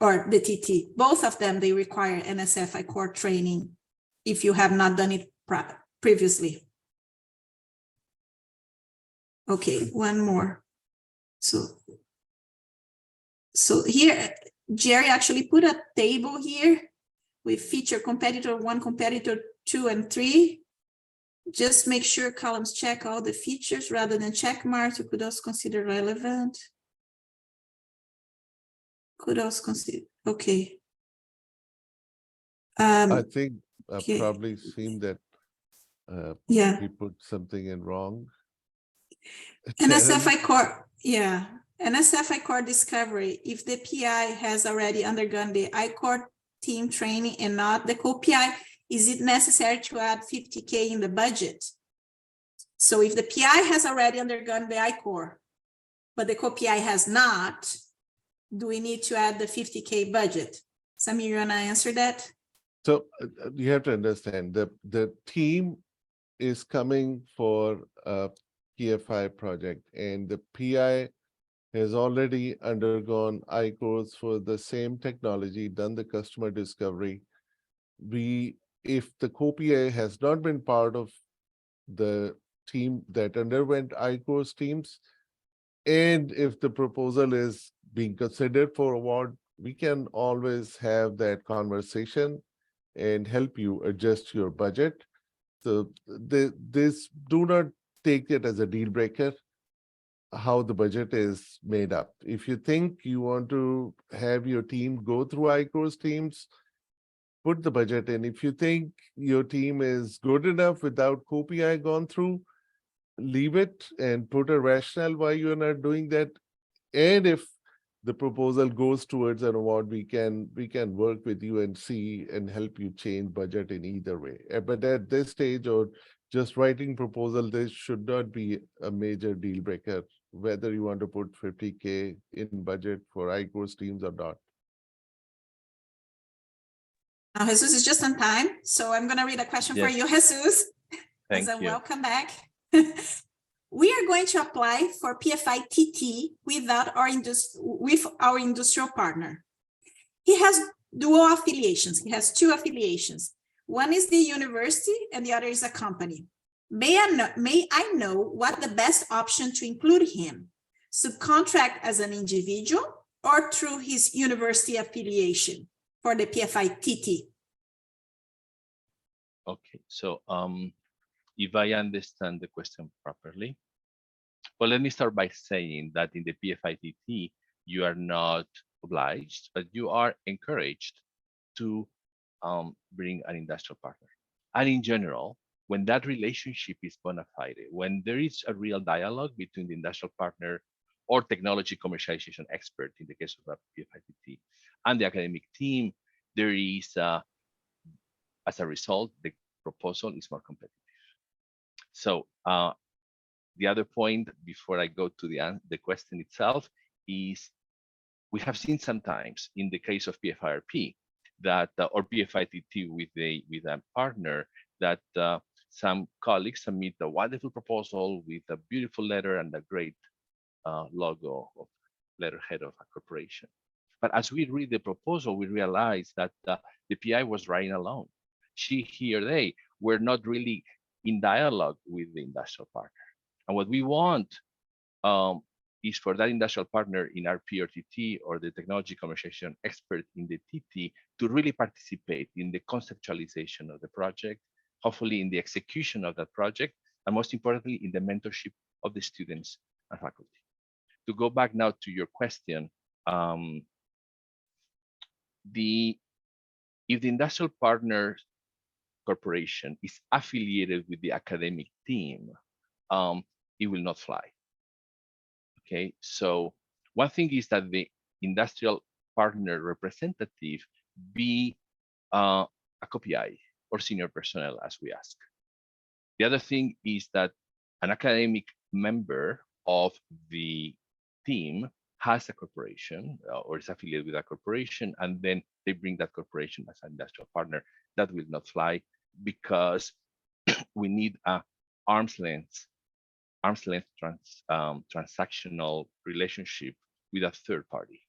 S2: or the TT. Both of them, they require NSF I-Core training if you have not done it previously. Okay, one more. So here, Jerry actually put a table here with feature competitor 1, competitor 2, and 3. Just make sure columns check all the features rather than check marks. You could also consider relevant. Could also consider, okay.
S3: I think I've
S2: okay.
S3: probably seen that
S2: yeah.
S3: he put something in wrong.
S2: NSF I-Core, yeah. NSF I-Core discovery, if the PI has already undergone the I-Core team training and not the co-PI, is it necessary to add 50K in the budget? So if the PI has already undergone the I-Core, but the co-PI has not, do we need to add the 50K budget? Samir, you want to answer that?
S3: So you have to understand the team is coming for PFI project, and the PI has already undergone I-course for the same technology, done the customer discovery. If the co-PI has not been part of the team that underwent I-course teams, and if the proposal is being considered for award, we can always have that conversation and help you adjust your budget. So this do not take it as a deal breaker, how the budget is made up. If you think you want to have your team go through I-course teams, put the budget in. If you think your team is good enough without co-PI gone through, leave it and put a rationale why you're not doing that. And if the proposal goes towards an award, we can work with you and see and help you change budget in either way. But at this stage, or just writing proposal, this should not be a major deal breaker, whether you want to put 50K in budget for I-course teams or not.
S2: Now, Jesus is just on time, so I'm going to read a question for
S1: Yes.
S2: you, Jesus,
S1: Thank
S2: as a
S1: you.
S2: welcome back. We are going to apply for PFI TT with our industrial partner. He has dual affiliations. He has two affiliations. One is the university and the other is a company. May I know what the best option to include him? Subcontract as an individual or through his university affiliation for the PFI TT?
S1: Okay, so if I understand the question properly, well, let me start by saying that in the PFITT, you are not obliged, but you are encouraged to bring an industrial partner. And in general, when that relationship is bona fide, when there is a real dialogue between the industrial partner or technology commercialization expert, in the case of a PFITT, and the academic team, there is, as a result, the proposal is more competitive. So the other point before I go to the question itself is we have seen sometimes in the case of PFIRP that or PFITT with a partner that some colleagues submit a wonderful proposal with a beautiful letter and a great logo of letterhead of a corporation. But as we read the proposal, we realize that the PI was writing alone. She, he, or they were not really in dialogue with the industrial partner. And what we want is for that industrial partner in our PRTT or the technology commercialization expert in the TT to really participate in the conceptualization of the project, hopefully in the execution of that project, and most importantly, in the mentorship of the students and faculty. To go back now to your question, if the industrial partner corporation is affiliated with the academic team, it will not fly. Okay, so one thing is that the industrial partner representative be a co-PI or senior personnel, as we ask. The other thing is that an academic member of the team has a corporation or is affiliated with a corporation, and then they bring that corporation as an industrial partner. That will not fly because we need a arm's length transactional relationship with a third party.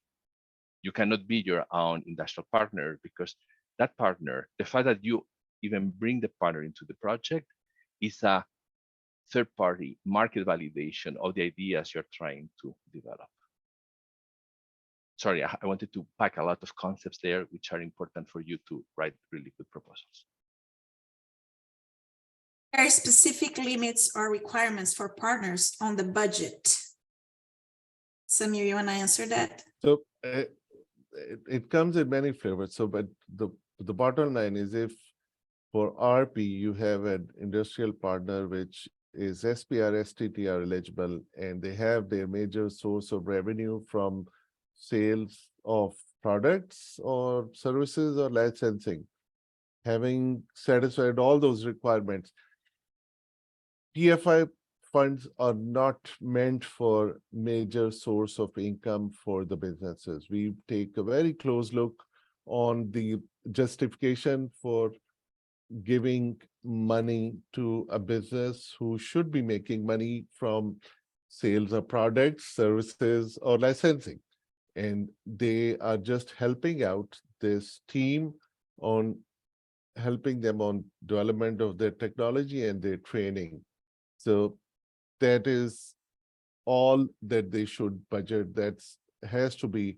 S1: You cannot be your own industrial partner because that partner, the fact that you even bring the partner into the project is a third party market validation of the ideas you're trying to develop. Sorry, I wanted to pack a lot of concepts there, which are important for you to write really good proposals.
S2: Are specific limits or requirements for partners on the budget? Samir, you want to answer that?
S3: So it comes in many flavors. So, but the bottom line is, if for RP you have an industrial partner which is SPR, STTR eligible, and they have their major source of revenue from sales of products or services or licensing, having satisfied all those requirements, PFI funds are not meant for major source of income for the businesses. We take a very close look on the justification for giving money to a business who should be making money from sales of products, services, or licensing. And they are just helping out this team on helping them on development of their technology and their training. So that is all that they should budget. That's has to be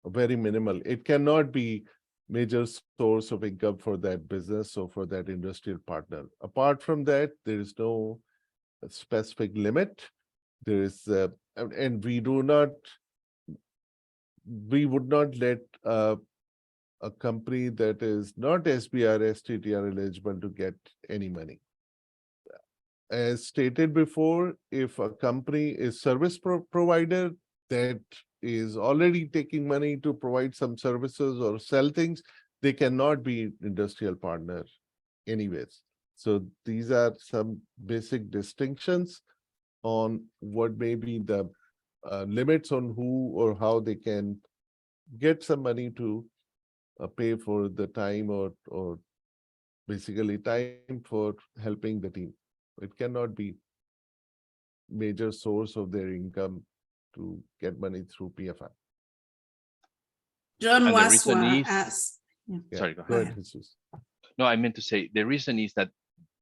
S3: very minimal. It cannot be major source of income for that business or for that industrial partner. Apart from that, there is no specific limit. There is, and we would not let a company that is not SBR, STTR eligible to get any money. As stated before, if a company is service provider that is already taking money to provide some services or sell things, they cannot be industrial partner anyways. So these are some basic distinctions on what may be the limits on who or how they can get some money to pay for the time or basically time for helping the team. It cannot be major source of their income to get money through PFI.
S2: John
S1: And the reason
S2: Waswa
S1: is,
S2: asks.
S3: Yeah,
S1: sorry, go
S3: go
S1: ahead.
S3: ahead, Jesus.
S1: No, I meant to say the reason is that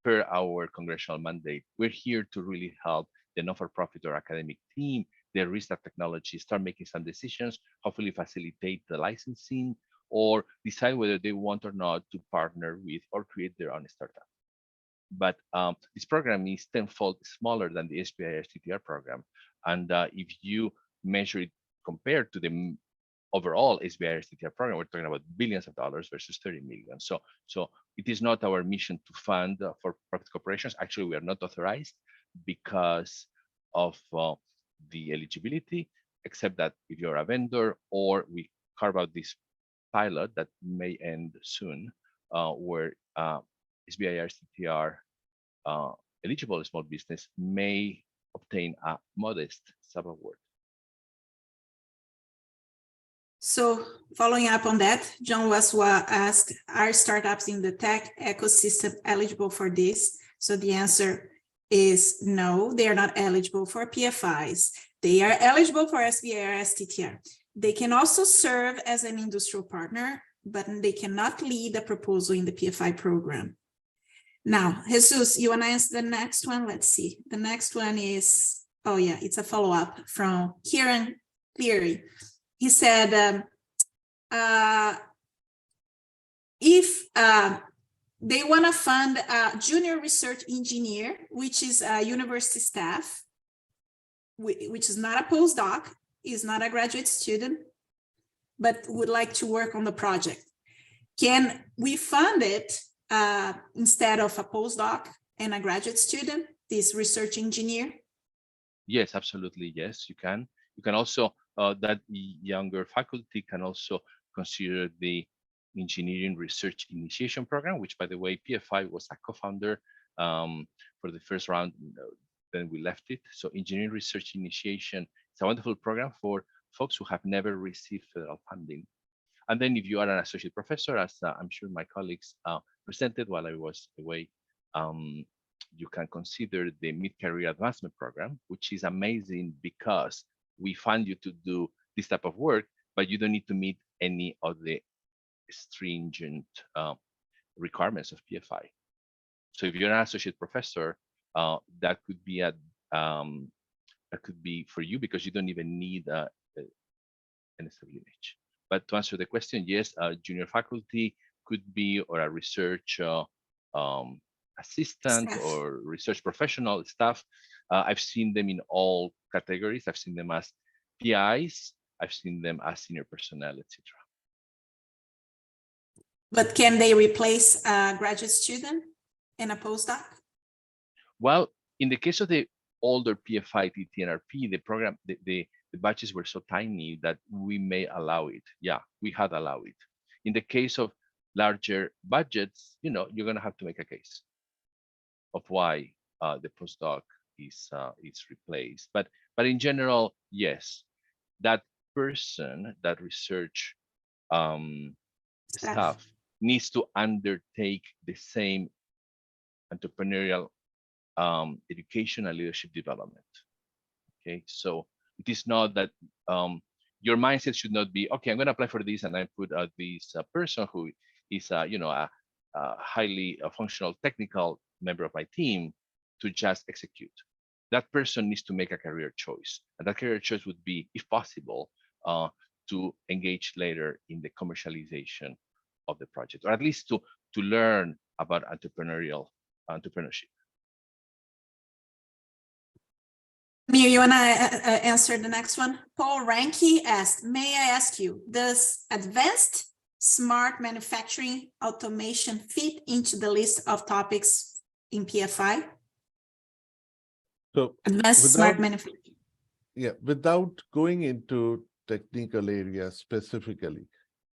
S1: per our congressional mandate, we're here to really help the not-for-profit or academic team, the restart technology, start making some decisions, hopefully facilitate the licensing, or decide whether they want or not to partner with or create their own startup. But this program is tenfold smaller than the SBIR STTR program. And if you measure it compared to the overall SBIR STTR program, we're talking about billions of dollars versus 30 million. So it is not our mission to fund for profit corporations. Actually, we are not authorized because of the eligibility, except that if you're a vendor or we carve out this pilot that may end soon, where SBIR STTR eligible small business may obtain a modest sub-award.
S2: So following up on that, John Waswa asked, are startups in the tech ecosystem eligible for this? So the answer is no, they are not eligible for PFIs. They are eligible for SBIR STTR. They can also serve as an industrial partner, but they cannot lead a proposal in the PFI program. Now, Jesus, you want to answer the next one? Let's see. The next one is, oh yeah, it's a follow-up from Kieran Cleary. He said, if they want to fund a junior research engineer, which is a university staff, which is not a postdoc, is not a graduate student, but would like to work on the project, can we fund it instead of a postdoc and a graduate student, this research engineer?
S1: Yes, absolutely. Yes, you can. You can also, that younger faculty can also consider the Engineering Research Initiation Program, which, by the way, PFI was a co-founder for the first round, then we left it. So Engineering Research Initiation is a wonderful program for folks who have never received federal funding. And then if you are an associate professor, as I'm sure my colleagues presented while I was away, you can consider the Mid-Career Advancement Program, which is amazing because we fund you to do this type of work, but you don't need to meet any of the stringent requirements of PFI. So if you're an associate professor, that could be for you because you don't even need an SWH. But to answer the question, yes, junior faculty could be, or a research assistant or research professional staff. I've seen them in all categories. I've seen them as PIs. I've seen them as senior personnel, etc.
S2: But can they replace a graduate student and a postdoc?
S1: Well, in the case of the older PFI, TTNRP, the program, the batches were so tiny that we may allow it. Yeah, we had allowed it. In the case of larger budgets, you're going to have to make a case of why the postdoc is replaced. But in general, yes, that person, that research staff needs to undertake the same entrepreneurial education and leadership development. Okay, so it is not that your mindset should not be, okay, I'm going to apply for this, and I put this person who is a highly functional technical member of my team to just execute. That person needs to make a career choice, and that career choice would be, if possible, to engage later in the commercialization of the project, or at least to learn about entrepreneurship.
S2: Mia, you want to answer the next one? Paul Ranke asked, may I ask you, does advanced smart manufacturing automation fit into the list of topics in PFI?
S3: So
S2: Advanced smart manufacturing.
S3: Yeah, without going into technical areas specifically,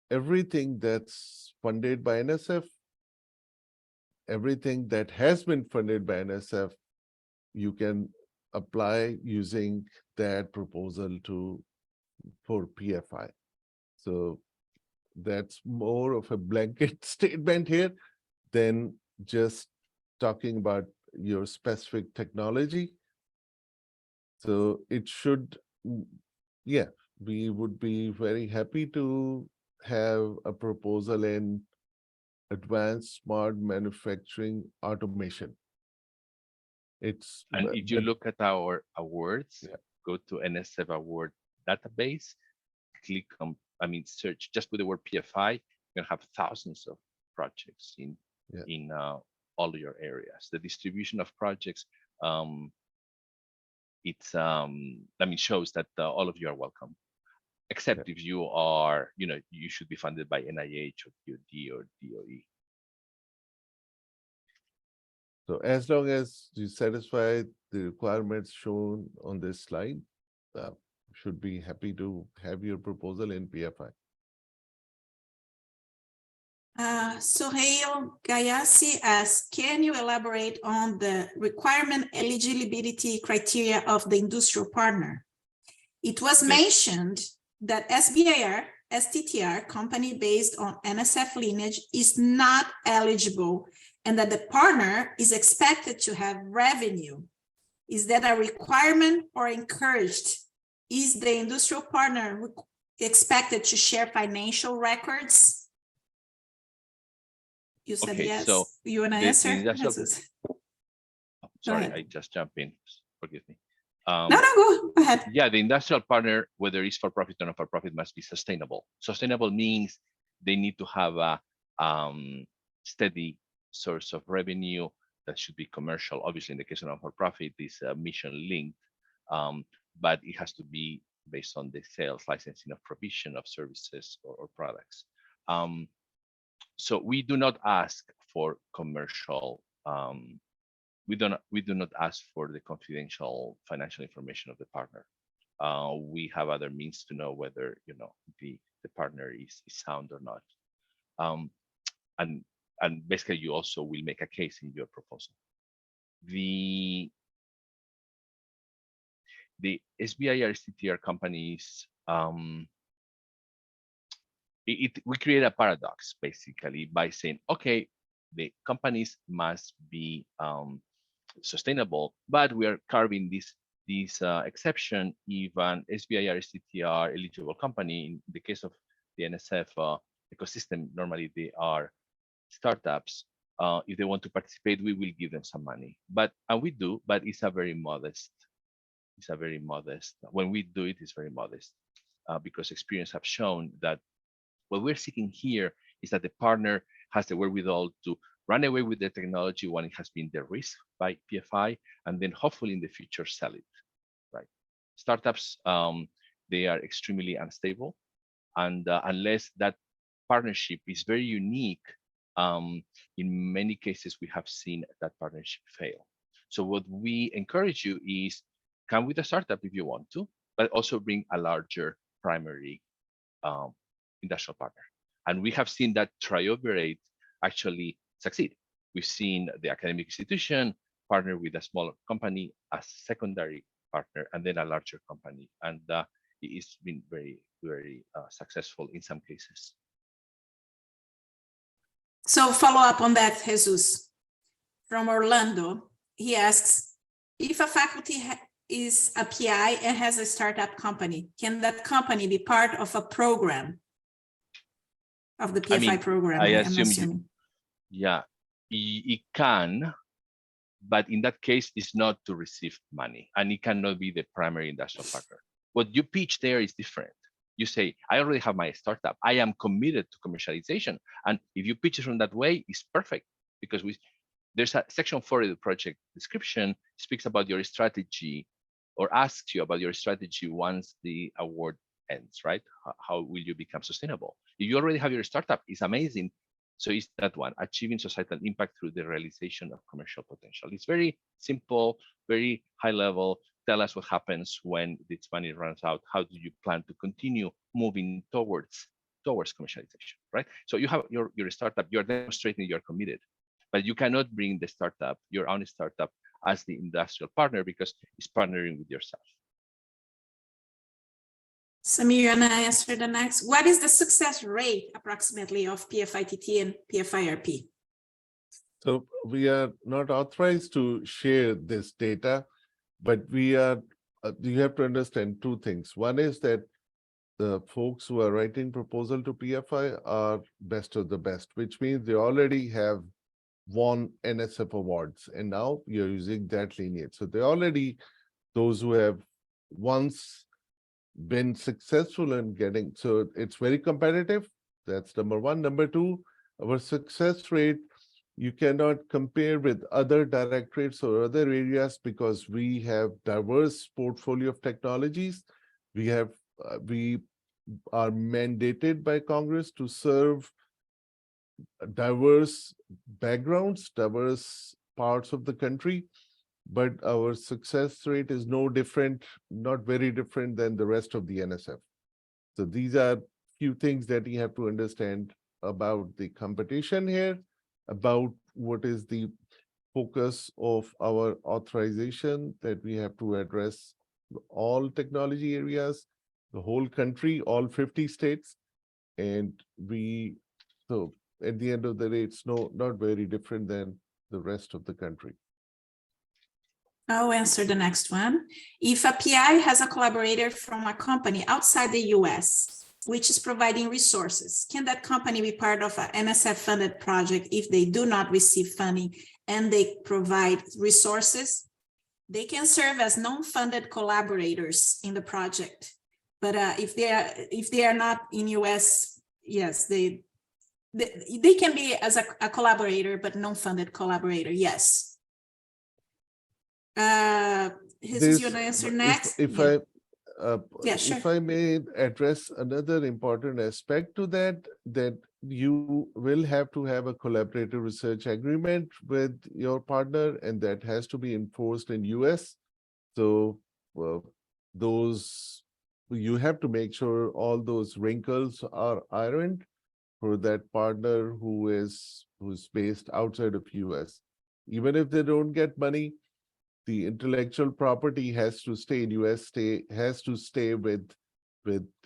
S3: everything that's funded by NSF, everything that has been funded by NSF, you can apply using that proposal for PFI. So that's more of a blanket statement here than just talking about your specific technology. So it should, yeah, we would be very happy to have a proposal in advanced smart manufacturing automation.
S1: And if you look at our awards,
S3: yeah,
S1: go to NSF award database, click on, search, just put the word PFI, you're gonna have thousands of projects in all your areas. The distribution of projects, shows that all of you are welcome, except if you are, you should be funded by NIH or DoD or DOE.
S3: So as long as you satisfy the requirements shown on this slide, should be happy to have your proposal in PFI.
S2: Sohail Gayasi asks, can you elaborate on the requirement eligibility criteria of the industrial partner? It was mentioned that SBIR, STTR, company based on NSF lineage, is not eligible, and that the partner is expected to have revenue. Is that a requirement or encouraged? Is the industrial partner expected to share financial records? You said
S1: okay,
S2: yes.
S1: So
S2: you want to answer?
S1: Sorry, I just jumped in. Forgive me.
S2: No, go ahead.
S1: Yeah, the industrial partner, whether it's for profit or not for profit, must be sustainable. Sustainable means they need to have a steady source of revenue that should be commercial. Obviously, in the case of not-for-profit, is mission linked, but it has to be based on the sales, licensing, of provision of services or products. So we do not ask for commercial. We do not ask for the confidential financial information of the partner. We have other means to know whether the partner is sound or not. And basically, you also will make a case in your proposal. The SBIR STTR companies, we create a paradox basically by saying, okay, the companies must be sustainable, but we are carving this exception if an SBIR STTR eligible company, in the case of the NSF ecosystem, normally they are startups. If they want to participate, we will give them some money, and we do, but it's a very modest. It's a very modest. When we do it, it's very modest because experience have shown that what we're seeking here is that the partner has the wherewithal to run away with the technology when it has been de-risked by PFI, and then hopefully in the future sell it. Right? Startups, they are extremely unstable, and unless that partnership is very unique, in many cases we have seen that partnership fail. So what we encourage you is come with a startup if you want to, but also bring a larger primary industrial partner. And we have seen that triumvirate actually succeed. We've seen the academic institution partner with a smaller company as secondary partner, and then a larger company. And it's been very, very successful in some cases.
S2: So follow up on that, Jesus. From Orlando, he asks, if a faculty is a PI and has a startup company, can that company be part of a program of the PFI program?
S1: I
S2: am
S1: assume
S2: assuming.
S1: Yeah, it can, but in that case, it's not to receive money, and it cannot be the primary industrial partner. What you pitch there is different. You say, I already have my startup. I am committed to commercialization. And if you pitch it from that way, it's perfect, because there's a section 4 of the project description speaks about your strategy, or asks you about your strategy once the award ends, right? How will you become sustainable? If you already have your startup, it's amazing. So it's that one, achieving societal impact through the realization of commercial potential. It's very simple, very high level. Tell us what happens when this money runs out. How do you plan to continue moving towards commercialization, right? So you have your startup, you're demonstrating you're committed, but you cannot bring the startup, your own startup, as the industrial partner, because it's partnering with yourself.
S2: Samir, you want to answer the next? What is the success rate approximately of PFITT and PFIRP?
S3: So we are not authorized to share this data, but we are, you have to understand two things. One is that the folks who are writing proposal to PFI are best of the best, which means they already have won NSF awards, and now you're using that lineage. So they already, those who have once been successful in getting, so it's very competitive. That's number one. Number two, our success rate, you cannot compare with other directorates or other areas, because we have diverse portfolio of technologies. We have, we are mandated by Congress to serve diverse backgrounds, diverse parts of the country, but our success rate is no different, not very different than the rest of the NSF. So these are few things that you have to understand about the competition here, about what is the focus of our authorization, that we have to address all technology areas, the whole country, all 50 states. And so at the end of the day, it's not very different than the rest of the country.
S2: I'll answer the next one. If a PI has a collaborator from a company outside the US, which is providing resources, can that company be part of an NSF-funded project if they do not receive funding and they provide resources? They can serve as non-funded collaborators in the project. But if they are not in US, yes, they can be as a collaborator, but non-funded collaborator, yes. Jesus, you want to answer next?
S3: If
S2: yeah.
S3: If I may address another important aspect to that, that you will have to have a collaborative research agreement with your partner, and that has to be enforced in US. So those, you have to make sure all those wrinkles are ironed for that partner who's based outside of US. Even if they don't get money, the intellectual property has to stay in US, has to stay with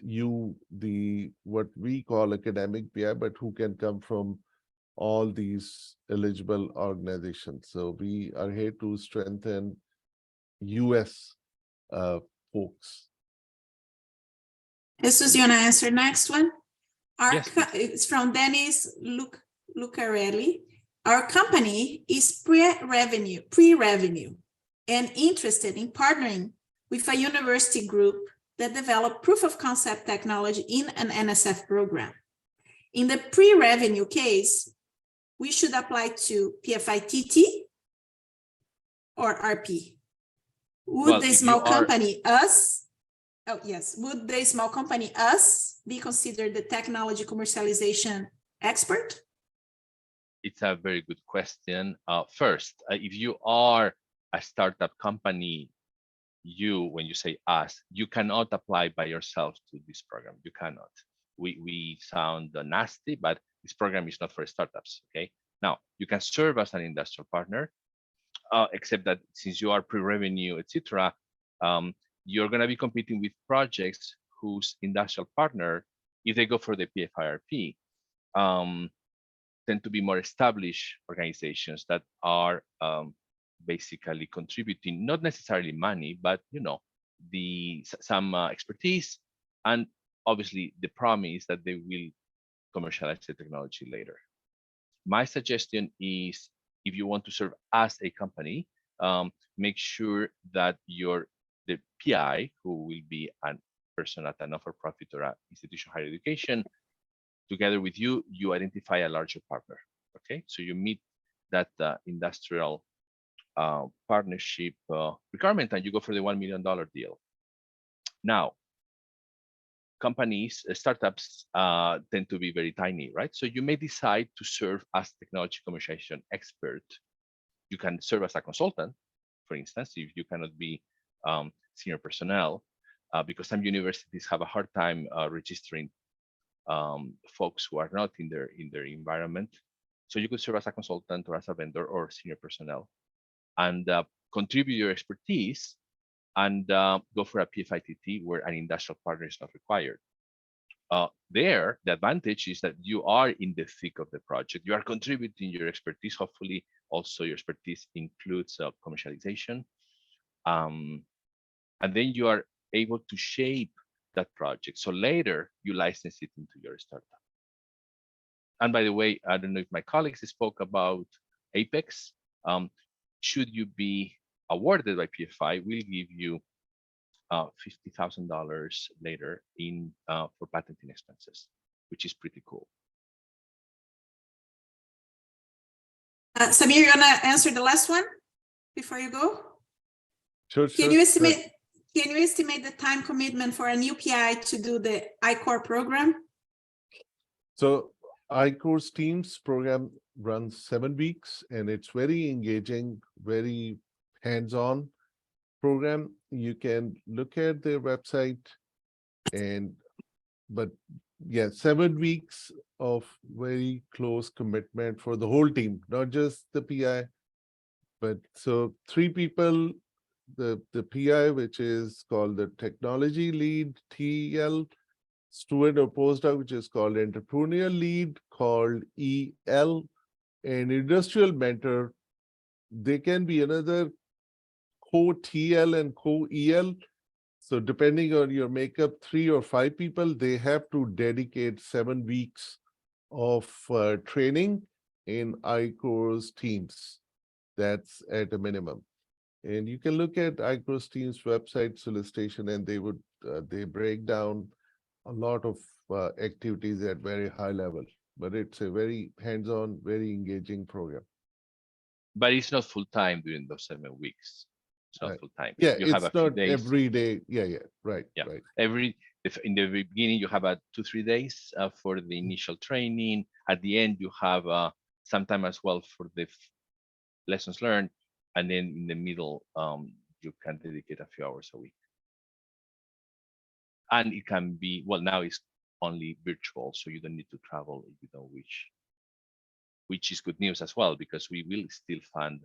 S3: you, the what we call academic PI, but who can come from all these eligible organizations. So we are here to strengthen US folks.
S2: Jesus, you want to answer next one?
S1: Yes.
S2: It's from Dennis Lucarelli. Our company is pre-revenue and interested in partnering with a university group that develop proof of concept technology in an NSF program. In the pre-revenue case, we should apply to PFITT or RP. Would the small company us be considered the technology commercialization expert?
S1: It's a very good question. First, if you are a startup company, when you say us, you cannot apply by yourself to this program. You cannot. We sound nasty, but this program is not for startups. Okay. Now you can serve as an industrial partner, except that since you are pre-revenue, etc., you're going to be competing with projects whose industrial partner, if they go for the PFIRP, tend to be more established organizations that are basically contributing not necessarily money, but some expertise, and obviously the promise that they will commercialize the technology later. My suggestion is, if you want to serve as a company, make sure that the PI, who will be a person at a not-for-profit or an institution of higher education, together with you, you identify a larger partner. Okay, so you meet that industrial partnership requirement, and you go for the $1 million deal. Now, companies, startups tend to be very tiny, right? So you may decide to serve as technology commercialization expert. You can serve as a consultant, for instance, if you cannot be senior personnel, because some universities have a hard time registering folks who are not in their environment. So you could serve as a consultant or as a vendor or senior personnel, and contribute your expertise, and go for a PFI-TT where an industrial partner is not required. There, the advantage is that you are in the thick of the project. You are contributing your expertise. Hopefully, also your expertise includes commercialization. And then you are able to shape that project. So later, you license it into your startup. And by the way, I don't know if my colleagues spoke about Apex. Should you be awarded by PFI, we'll give you $50,000 later for patenting expenses, which is pretty cool.
S2: Samir, you wanna answer the last one before you go?
S3: Sure.
S2: Can you estimate the time commitment for a new PI to do the I-Core program?
S3: So I-Core's teams program runs 7 weeks, and it's very engaging, very hands-on program. You can look at their website, but yeah, 7 weeks of very close commitment for the whole team, not just the PI. But so 3 people, the PI, which is called the technology lead, TL, student or postdoc, which is called entrepreneurial lead, called EL, and industrial mentor. They can be another co-TL and co-EL. So depending on your makeup, 3 or 5 people, they have to dedicate 7 weeks of training in I-Core's teams. That's at a minimum. And you can look at I-Core's team's website solicitation, and they break down a lot of activities at very high level. But it's a very hands-on, very engaging program.
S1: But it's not full time during those 7 weeks. It's not full time.
S3: Yeah,
S1: you have
S3: it's
S1: a few
S3: not
S1: days.
S3: every day. Yeah, right.
S1: Yeah,
S3: right.
S1: If in the beginning you have 2-3 days for the initial training. At the end you have some time as well for the lessons learned, and then in the middle you can dedicate a few hours a week. And it can be, well, now it's only virtual, so you don't need to travel if you don't wish, which is good news as well, because we will still fund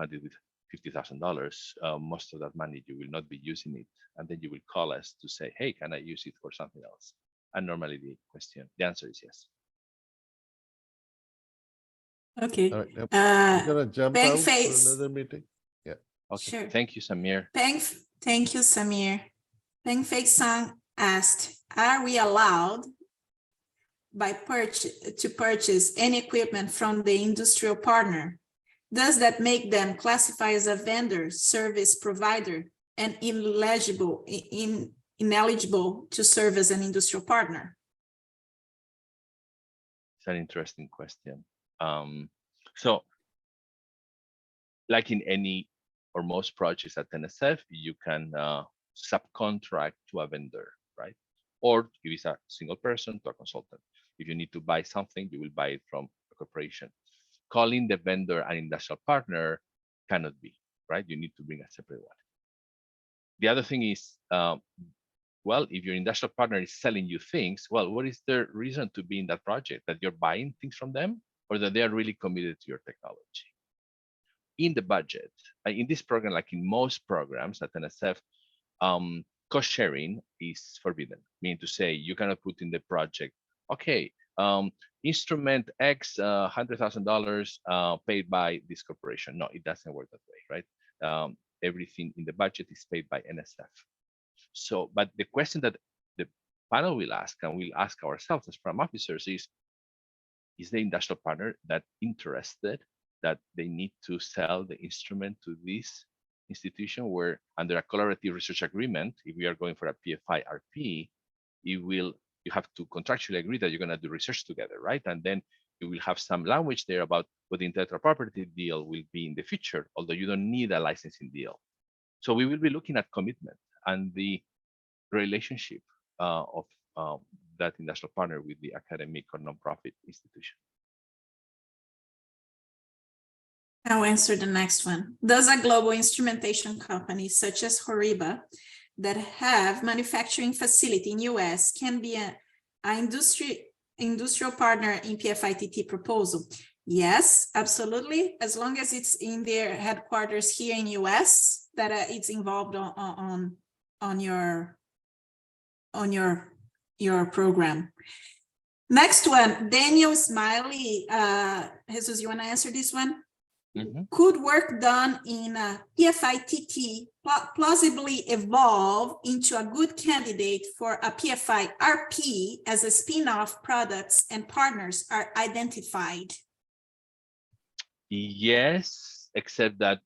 S1: it with $50,000. Most of that money, you will not be using it. And then you will call us to say, hey, can I use it for something else? And normally the answer is yes.
S2: Okay.
S3: All right, I'm gonna jump
S2: Bang
S3: out
S2: face.
S3: for another meeting. Yeah.
S1: Okay.
S2: Sure.
S1: Thank you, Samir.
S2: Thank you, Samir. Bang Fake Sang asked, are we allowed to purchase any equipment from the industrial partner? Does that make them classify as a vendor, service provider, and ineligible to serve as an industrial partner?
S1: It's an interesting question. So, like in any or most projects at NSF, you can subcontract to a vendor, right? Or if it's a single person, to a consultant. If you need to buy something, you will buy it from a corporation. Calling the vendor an industrial partner cannot be, right? You need to bring a separate one. The other thing is, well, if your industrial partner is selling you things, well, what is their reason to be in that project? That you're buying things from them, or that they are really committed to your technology? In the budget, in this program, like in most programs at NSF, cost sharing is forbidden, meaning to say you cannot put in the project, okay, instrument X, $100,000 paid by this corporation. No, it doesn't work that way, right? Everything in the budget is paid by NSF. So, but the question that the panel will ask, and we'll ask ourselves as program officers, is the industrial partner that interested that they need to sell the instrument to this institution, where under a collaborative research agreement, if we are going for a PFI RP, you have to contractually agree that you're going to do research together, right? And then you will have some language there about what the intellectual property deal will be in the future, although you don't need a licensing deal. So we will be looking at commitment and the relationship of that industrial partner with the academic or nonprofit institution.
S2: I'll answer the next one. Does a global instrumentation company such as Horiba that have manufacturing facility in US can be an industrial partner in PFI-TT proposal? Yes, absolutely. As long as it's in their headquarters here in US, that it's involved on your program. Next one, Daniel Smiley. Jesus, you want to answer this one? Mm-hmm. Could work done in PFI-TT plausibly evolve into a good candidate for a PFI-RP as a spin-off products and partners are identified?
S1: Yes, except that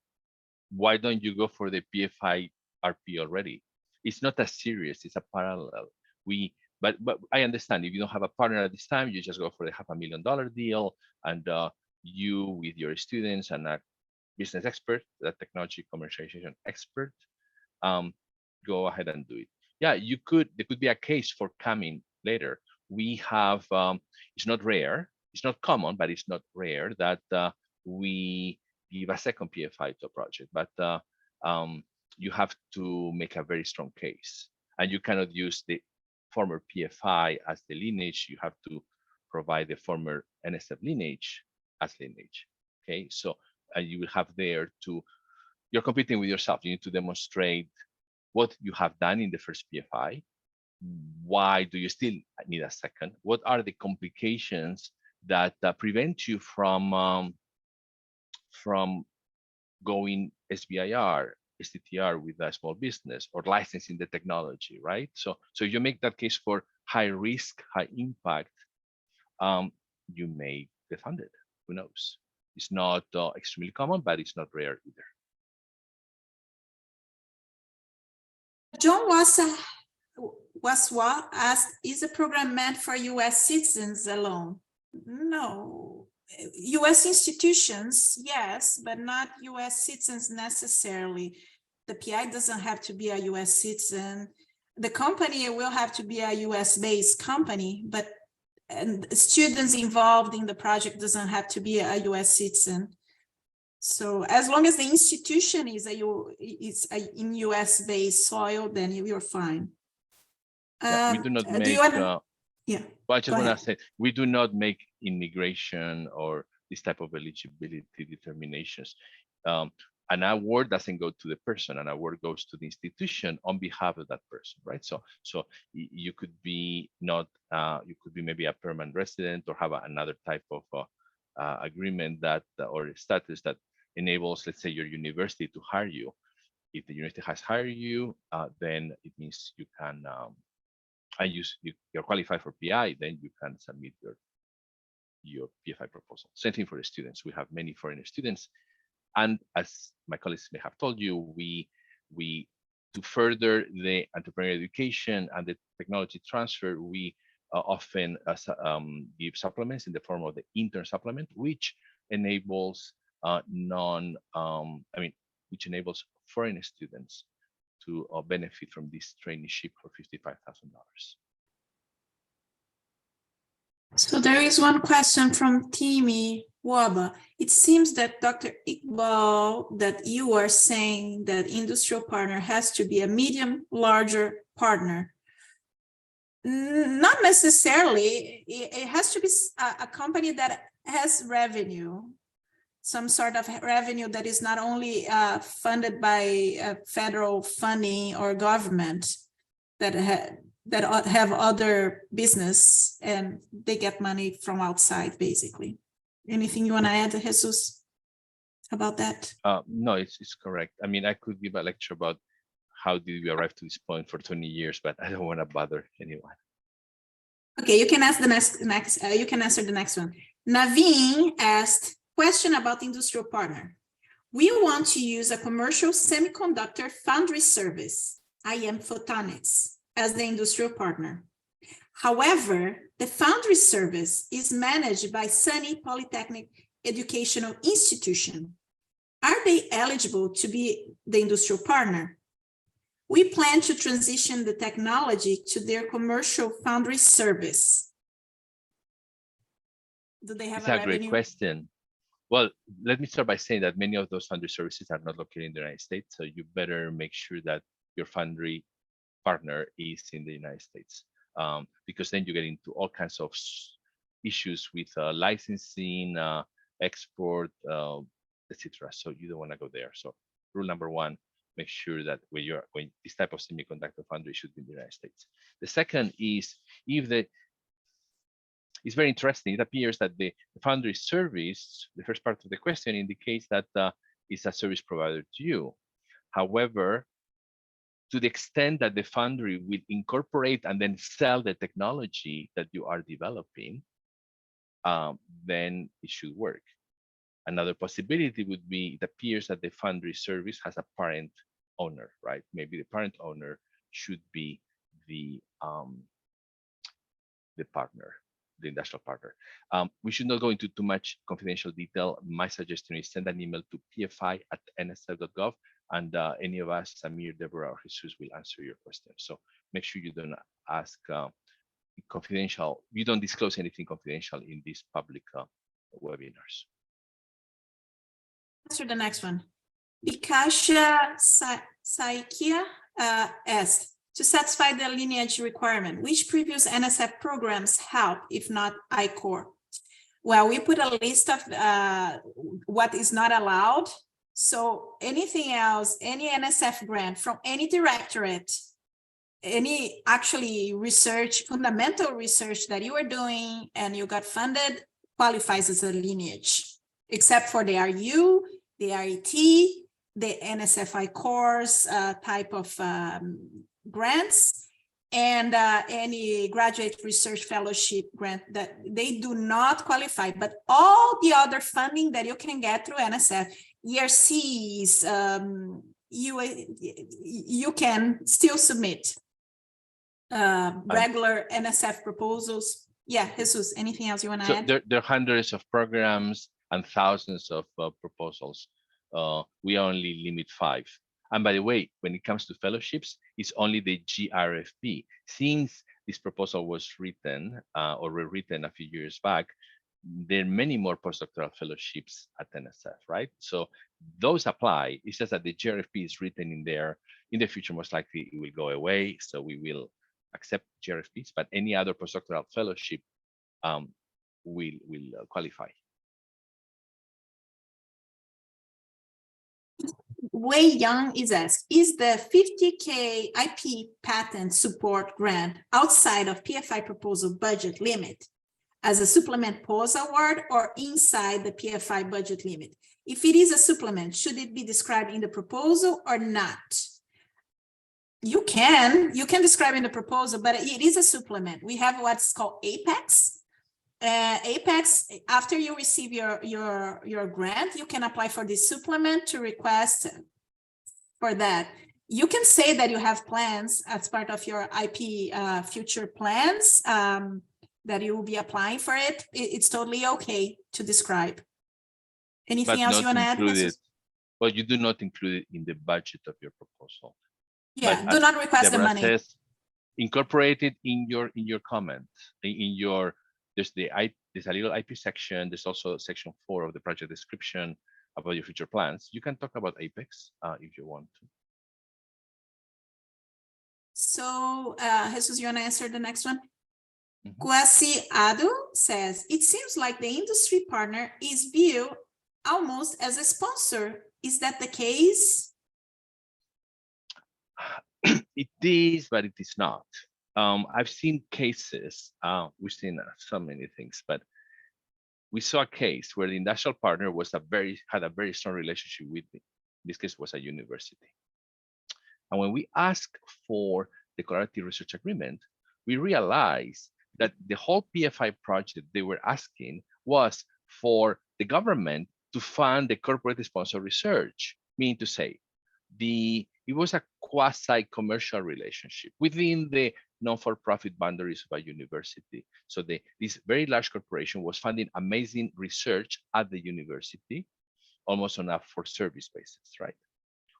S1: why don't you go for the PFI-RP already? It's not as serious, it's a parallel. But I understand if you don't have a partner at this time, you just go for the $500,000 deal, and you with your students and a business expert, a technology commercialization expert, go ahead and do it. Yeah, there could be a case for coming later. We have, it's not rare, it's not common, but it's not rare that we give a second PFI to a project, but you have to make a very strong case, and you cannot use the former PFI as the lineage. You have to provide the former NSF lineage as lineage. Okay, so you will have there you're competing with yourself. You need to demonstrate what you have done in the first PFI. Why do you still need a second? What are the complications that prevent you from going SBIR, STTR with a small business, or licensing the technology, right? So you make that case for high risk, high impact, you may get funded. Who knows? It's not extremely common, but it's not rare either.
S2: John Waswa asked, is the program meant for US citizens alone? No. US institutions, yes, but not US citizens necessarily. The PI doesn't have to be a US citizen. The company will have to be a US-based company, but students involved in the project doesn't have to be a US citizen. So as long as the institution is in US-based soil, then you're fine.
S1: We do not make.
S2: Yeah.
S1: Well, I just want to say, we do not make immigration or this type of eligibility determinations. An award doesn't go to the person, an award goes to the institution on behalf of that person, right? So you could be not, you could be maybe a permanent resident or have another type of agreement that or status that enables, let's say, your university to hire you. If the university has hired you, then it means you can. You're qualified for PI, then you can submit your PFI proposal. Same thing for the students. We have many foreign students, and as my colleagues may have told you, we to further the entrepreneurial education and the technology transfer, we often give supplements in the form of the intern supplement, which enables which enables foreign students to benefit from this traineeship for $55,000.
S2: So there is one question from Timmy Waba. It seems that Dr. Iqbal, that you are saying that industrial partner has to be a medium, larger partner. Not necessarily. It has to be a company that has revenue, some sort of revenue that is not only funded by federal funding or government, that that have other business and they get money from outside, basically. Anything you want to add, Jesus, about that?
S1: No, it's correct. I mean, I could give a lecture about how did we arrive to this point for 20 years, but I don't want to bother anyone.
S2: Okay, you can ask the next. You can answer the next one. Naveen asked, question about industrial partner. We want to use a commercial semiconductor foundry service, IM Photonics, as the industrial partner. However, the foundry service is managed by SUNY Polytechnic Educational Institution. Are they eligible to be the industrial partner? We plan to transition the technology to their commercial foundry service. Do they have
S1: It's a great question. Well, let me start by saying that many of those foundry services are not located in the United States, so you better make sure that your foundry partner is in the United States, because then you get into all kinds of issues with licensing, export, etc. So you don't want to go there. So rule number one, make sure that when this type of semiconductor foundry should be in the United States. The second is it's very interesting. It appears that the foundry service, the first part of the question, indicates that it's a service provider to you. However, to the extent that the foundry will incorporate and then sell the technology that you are developing, then it should work. Another possibility would be, it appears that the foundry service has a parent owner, right? Maybe the parent owner should be the partner, the industrial partner. We should not go into too much confidential detail. My suggestion is send an email to pfi@nsf.gov, and any of us, Samir, Deborah, or Jesus, will answer your question. So make sure you don't ask confidential, you don't disclose anything confidential in these public webinars.
S2: Answer the next one. Vikasha Saikia asked, to satisfy the lineage requirement, which previous NSF programs help, if not I-Core? Well, we put a list of what is not allowed. So anything else, any NSF grant from any directorate, any actually research, fundamental research that you are doing and you got funded, qualifies as a lineage, except for the RU, the RET, the NSF I-Cores type of grants, and any graduate research fellowship grant that they do not qualify, but all the other funding that you can get through NSF, ERCs, you can still submit regular NSF proposals. Yeah, Jesus, anything else you want to add?
S1: There are hundreds of programs and thousands of proposals. We only limit 5. And by the way, when it comes to fellowships, it's only the GRFP. Since this proposal was written or rewritten a few years back, there are many more postdoctoral fellowships at NSF, right? So those apply. It's just that the GRFP is written in there. In the future, most likely it will go away. So we will accept GRFPs, but any other postdoctoral fellowship will qualify.
S2: Wei Young is asked, is the 50K IP patent support grant outside of PFI proposal budget limit as a supplement POS award or inside the PFI budget limit? If it is a supplement, should it be described in the proposal or not? You can describe in the proposal, but it is a supplement. We have what's called Apex. Apex, after you receive your grant, you can apply for this supplement to request for that. You can say that you have plans as part of your IP future plans that you will be applying for it. It's totally okay to describe. Anything else you want to add?
S1: Well, you do not include it in the budget of your proposal.
S2: Yeah, do not request
S1: Deborah
S2: the money.
S1: Says, incorporate it in your comment, in your. There's a little IP section. There's also section 4 of the project description about your future plans. You can talk about Apex if you want to.
S2: So, Jesus, you want to answer the next one? Kwasi Adu says, it seems like the industry partner is viewed almost as a sponsor. Is that the case?
S1: It is, but it is not. I've seen cases, we've seen so many things, but we saw a case where the industrial partner had a very strong relationship with me. In this case, was a university. And when we asked for the collaborative research agreement, we realized that the whole PFI project they were asking was for the government to fund the corporate sponsor research, meaning to say, it was a quasi-commercial relationship within the non-for-profit boundaries of a university. So this very large corporation was funding amazing research at the university, almost on a for-service basis, right?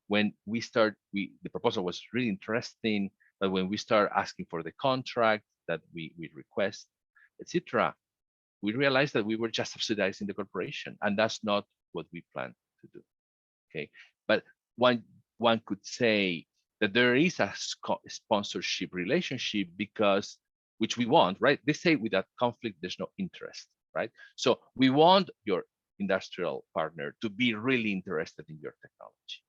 S1: When the proposal was really interesting, but when we start asking for the contract that we request, etc., we realized that we were just subsidizing the corporation, and that's not what we plan to do. Okay, but one could say that there is a sponsorship relationship because, which we want, right? They say without conflict, there's no interest, right? So we want your industrial partner to be really interested in your technology.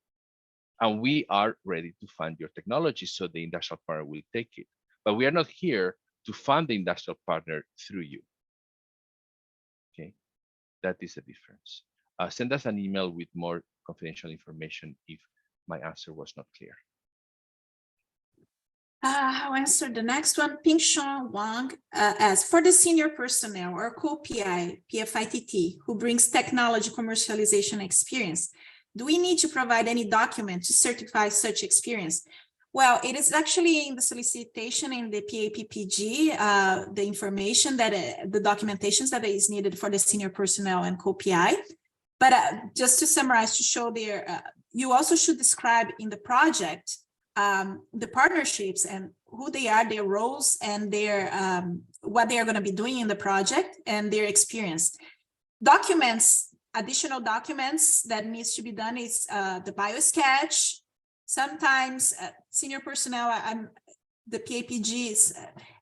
S1: And we are ready to fund your technology, so the industrial partner will take it. But we are not here to fund the industrial partner through you. Okay, that is a difference. Send us an email with more confidential information if my answer was not clear.
S2: I'll answer the next one. Ping Shong Wang asks, for the senior personnel or co-PI, PFITT, who brings technology commercialization experience, do we need to provide any document to certify such experience? Well, it is actually in the solicitation in the PAPPG, the information that the documentations that is needed for the senior personnel and co-PI. But just to summarize, to show there, you also should describe in the project the partnerships and who they are, their roles, and their what they are going to be doing in the project and their experience. Documents, additional documents that needs to be done is the biosketch. Sometimes senior personnel, the PAPGs,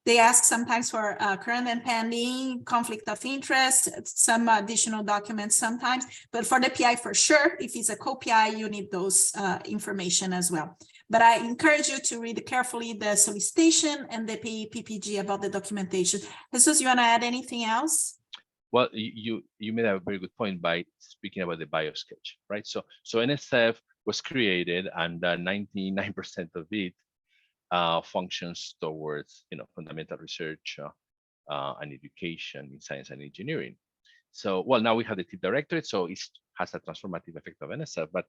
S2: they ask sometimes for current and pending, conflict of interest, some additional documents sometimes, but for the PI for sure, if it's a co-PI, you need those information as well. But I encourage you to read carefully the solicitation and the PAPPG about the documentation. Jesus, you want to add anything else?
S1: Well, you made a very good point by speaking about the biosketch, right? So NSF was created, and 99% of it functions towards fundamental research and education in science and engineering. So, well, now we have the TIP directorate, so it has a transformative effect of NSF, but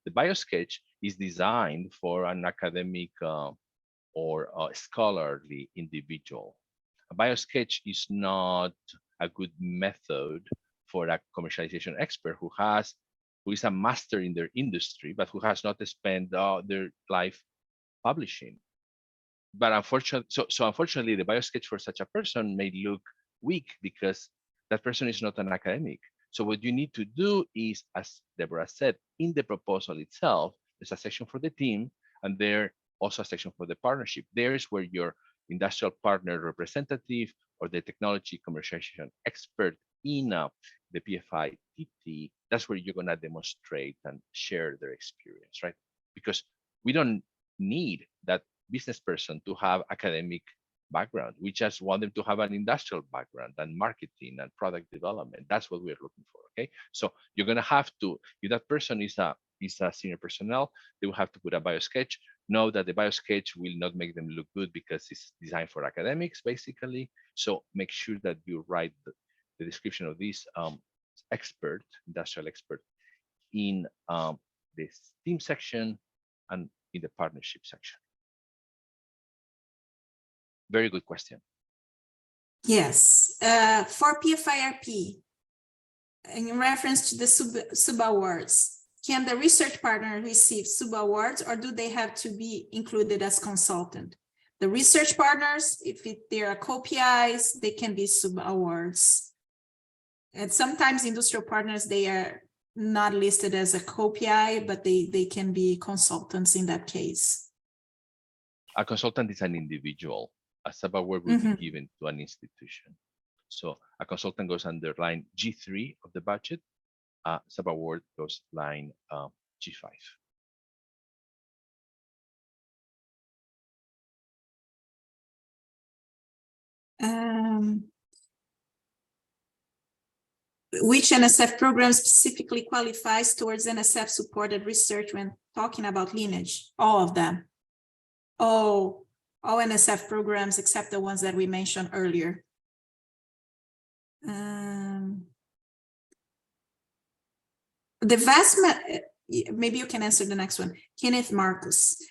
S1: the biosketch is designed for an academic or scholarly individual. A biosketch is not a good method for a commercialization expert who is a master in their industry, but who has not spent their life publishing. But unfortunately, so unfortunately, the biosketch for such a person may look weak because that person is not an academic. So what you need to do is, as Deborah said, in the proposal itself, there's a section for the team, and there also a section for the partnership. There is where your industrial partner representative or the technology commercialization expert in the PFI TT, that's where you're going to demonstrate and share their experience, right? Because we don't need that business person to have academic background. We just want them to have an industrial background and marketing and product development. That's what we're looking for. Okay, so you're going to have to, if that person is a senior personnel, they will have to put a biosketch. Know that the biosketch will not make them look good because it's designed for academics, basically. So make sure that you write the description of this industrial expert, in this team section and in the partnership section. Very good question.
S2: Yes, for PFIRP, in reference to the sub-awards, can the research partner receive sub-awards, or do they have to be included as consultant? The research partners, if they are co-PIs, they can be sub-awards. And sometimes industrial partners, they are not listed as a co-PI, but they can be consultants in that case.
S1: A consultant is an individual. A sub-award will be given to an institution. So a consultant goes under line G3 of the budget. A sub-award goes line G5.
S2: which NSF program specifically qualifies towards NSF-supported research when talking about lineage? All of them. All NSF programs except the ones that we mentioned earlier. Maybe you can answer the next one. Kenneth Marcus.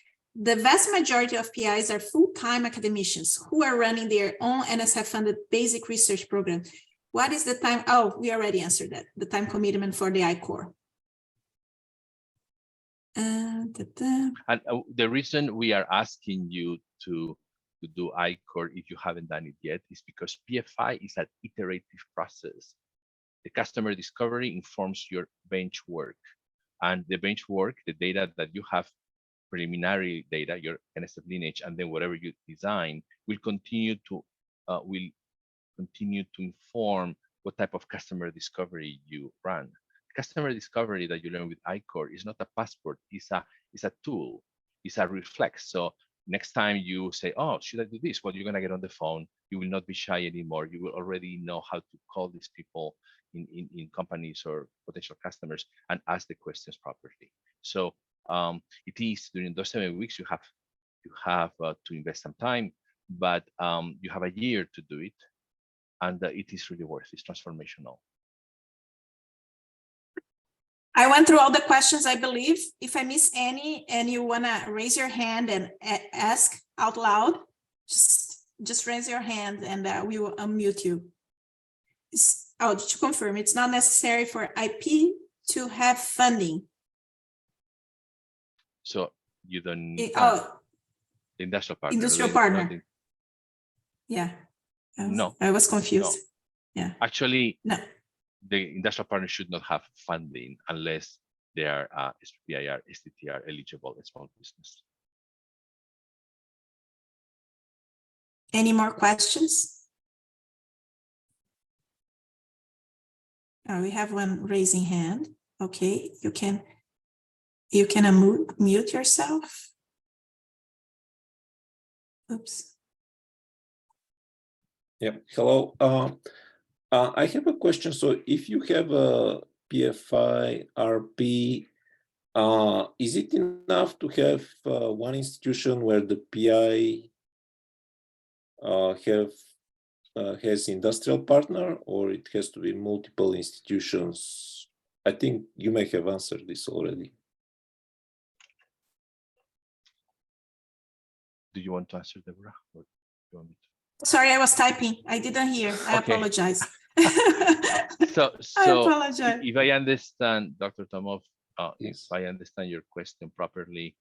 S2: The vast majority of PIs are full-time academicians who are running their own NSF-funded basic research program. What is the time? Oh, we already answered that. The time commitment for the I-Core.
S1: And the reason we are asking you to do I-Core if you haven't done it yet is because PFI is an iterative process. The customer discovery informs your bench work, and the bench work, the data that you have, preliminary data, your NSF lineage, and then whatever you design will continue to inform what type of customer discovery you run. Customer discovery that you learn with I-Core is not a passport, it's a tool, it's a reflex. So next time you say, oh, should I do this? Well, you're gonna get on the phone, you will not be shy anymore. You will already know how to call these people in companies or potential customers and ask the questions properly. So it is during those 7 weeks you have to invest some time, but you have a year to do it, and it is really worth it. It's transformational.
S2: I went through all the questions, I believe. If I miss any and you want to raise your hand and ask out loud, just raise your hand and we will unmute you. To confirm, it's not necessary for IP to have funding.
S1: So you don't need
S2: the
S1: industrial partner.
S2: Industrial partner. Yeah.
S1: No.
S2: I was confused.
S1: No.
S2: Yeah.
S1: Actually,
S2: no.
S1: The industrial partner should not have funding unless they are SPIR, STTR eligible small business.
S2: Any more questions? Oh, we have one raising hand. Okay, you can unmute yourself. Oops.
S4: Yeah, hello. I have a question. So if you have a PFI RP, is it enough to have one institution where the PI has industrial partner, or it has to be multiple institutions? I think you may have answered this already.
S1: Do you want to answer, Deborah? Or do you want me to?
S2: Sorry, I was typing. I didn't hear. I apologize.
S1: So
S2: I apologize.
S1: If I understand, Dr. Tomov,
S4: Yes.
S1: if I understand your question properly,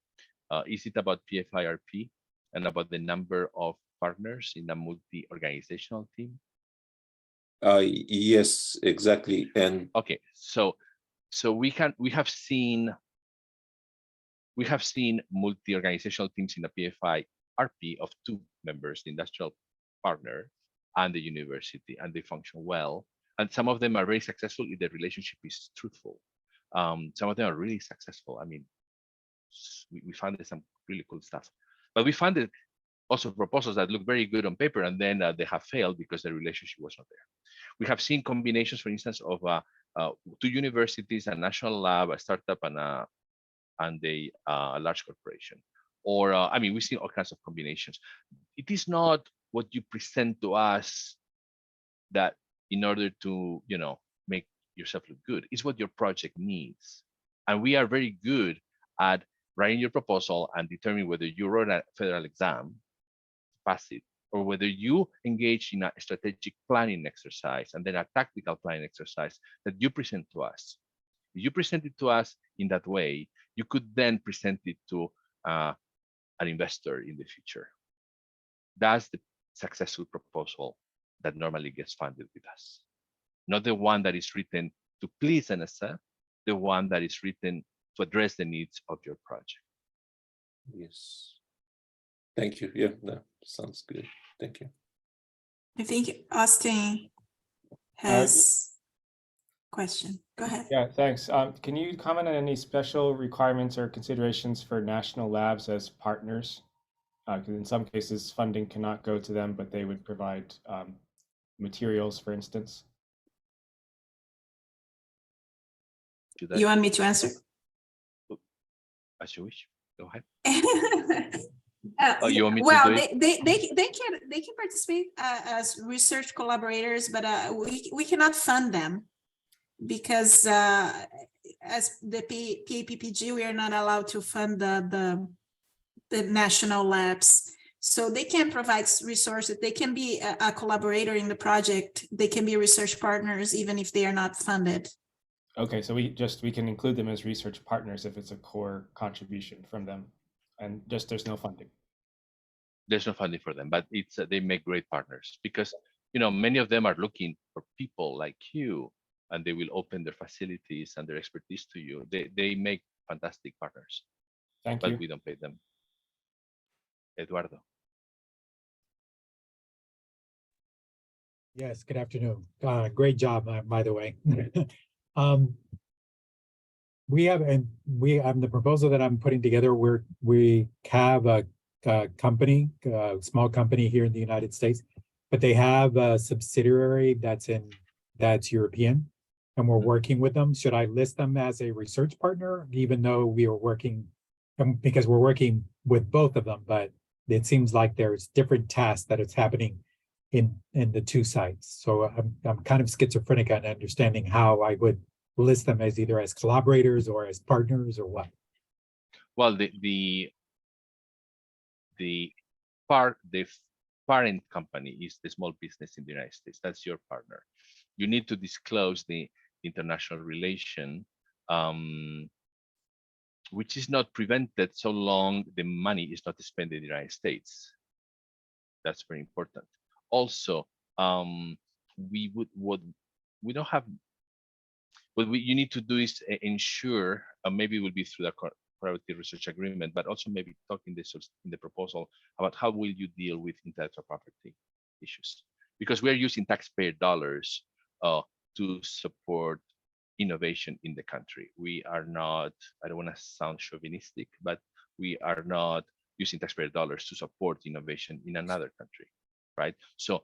S1: is it about PFIRP and about the number of partners in a multi-organizational team?
S4: Yes, exactly. And
S1: okay, so we have seen multi-organizational teams in the PFIRP of 2 members, the industrial partner and the university, and they function well. And some of them are very successful if the relationship is truthful. Some of them are really successful. I mean, we found some really cool stuff, but we found that also proposals that look very good on paper, and then they have failed because the relationship was not there. We have seen combinations, for instance, of 2 universities, a national lab, a startup, and a large corporation. Or I mean, we've seen all kinds of combinations. It is not what you present to us that in order to make yourself look good. It's what your project needs, and we are very good at writing your proposal and determining whether you wrote a federal exam, pass it, or whether you engage in a strategic planning exercise and then a tactical planning exercise that you present to us. If you present it to us in that way, you could then present it to an investor in the future. That's the successful proposal that normally gets funded with us. Not the one that is written to please NSF, the one that is written to address the needs of your project.
S4: Yes. Thank you. Yeah, that sounds good. Thank you.
S2: I think Austin has a question. Go ahead.
S5: Yeah, thanks. Can you comment on any special requirements or considerations for national labs as partners? Because in some cases, funding cannot go to them, but they would provide materials, for instance.
S2: You want me to answer?
S1: As you wish. Go ahead.
S2: You
S1: want me to
S2: well,
S1: do it?
S2: they can participate as research collaborators, but we cannot fund them because as the PAPPG, we are not allowed to fund the national labs. So they can provide resources. They can be a collaborator in the project. They can be research partners, even if they are not funded.
S5: Okay, so we can include them as research partners if it's a core contribution from them, and just there's no funding.
S1: There's no funding for them, but it's they make great partners because many of them are looking for people like you, and they will open their facilities and their expertise to you. They make fantastic partners.
S5: Thank
S1: but
S5: you.
S1: we don't pay them. Eduardo.
S6: Yes, good afternoon. Great job, by the way. We have, the proposal that I'm putting together, we have a company, a small company here in the United States, but they have a subsidiary that's European, and we're working with them. Should I list them as a research partner, even though we are working, because we're working with both of them, but it seems like there's different tasks that it's happening in the two sites. So I'm kind of schizophrenic on understanding how I would list them as either as collaborators or as partners or what.
S1: Well, the parent company is the small business in the United States. That's your partner. You need to disclose the international relation, which is not prevented so long the money is not spent in the United States. That's very important. Also, we don't have. What you need to do is ensure, maybe it will be through the collaborative research agreement, but also maybe talk in the proposal about how will you deal with intellectual property issues, because we are using taxpayer dollars to support innovation in the country. We are not, I don't want to sound chauvinistic, but we are not using taxpayer dollars to support innovation in another country, right? So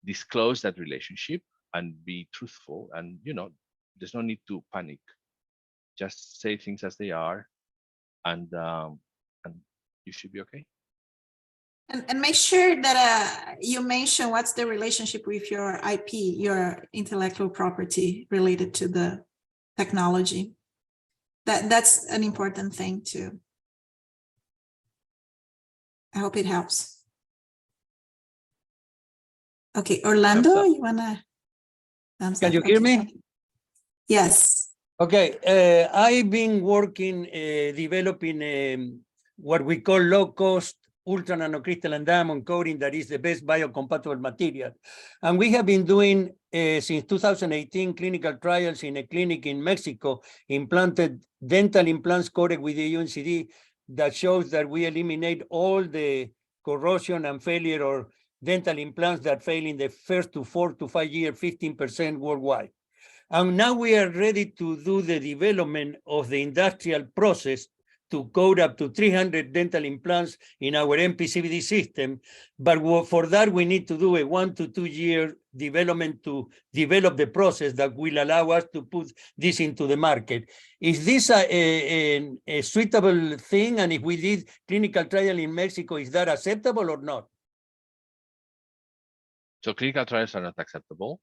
S1: disclose that relationship and be truthful, and there's no need to panic. Just say things as they are, and you should be okay.
S2: And make sure that you mention what's the relationship with your IP, your intellectual property related to the technology. That's an important thing too. I hope it helps. Okay, Orlando, you wanna?
S7: Can you hear me?
S2: Yes.
S7: Okay, I've been working developing what we call low-cost ultra nanocrystalline diamond coating that is the best biocompatible material. And we have been doing, since 2018, clinical trials in a clinic in Mexico, implanted dental implants coated with the UNCD that shows that we eliminate all the corrosion and failure or dental implants that fail in the first 4 to 5 years, 15% worldwide. And now we are ready to do the development of the industrial process to coat up to 300 dental implants in our MPCVD system. But for that, we need to do a 1 to 2 year development to develop the process that will allow us to put this into the market. Is this a suitable thing? And if we did clinical trial in Mexico, is that acceptable or not?
S1: So clinical trials are not acceptable.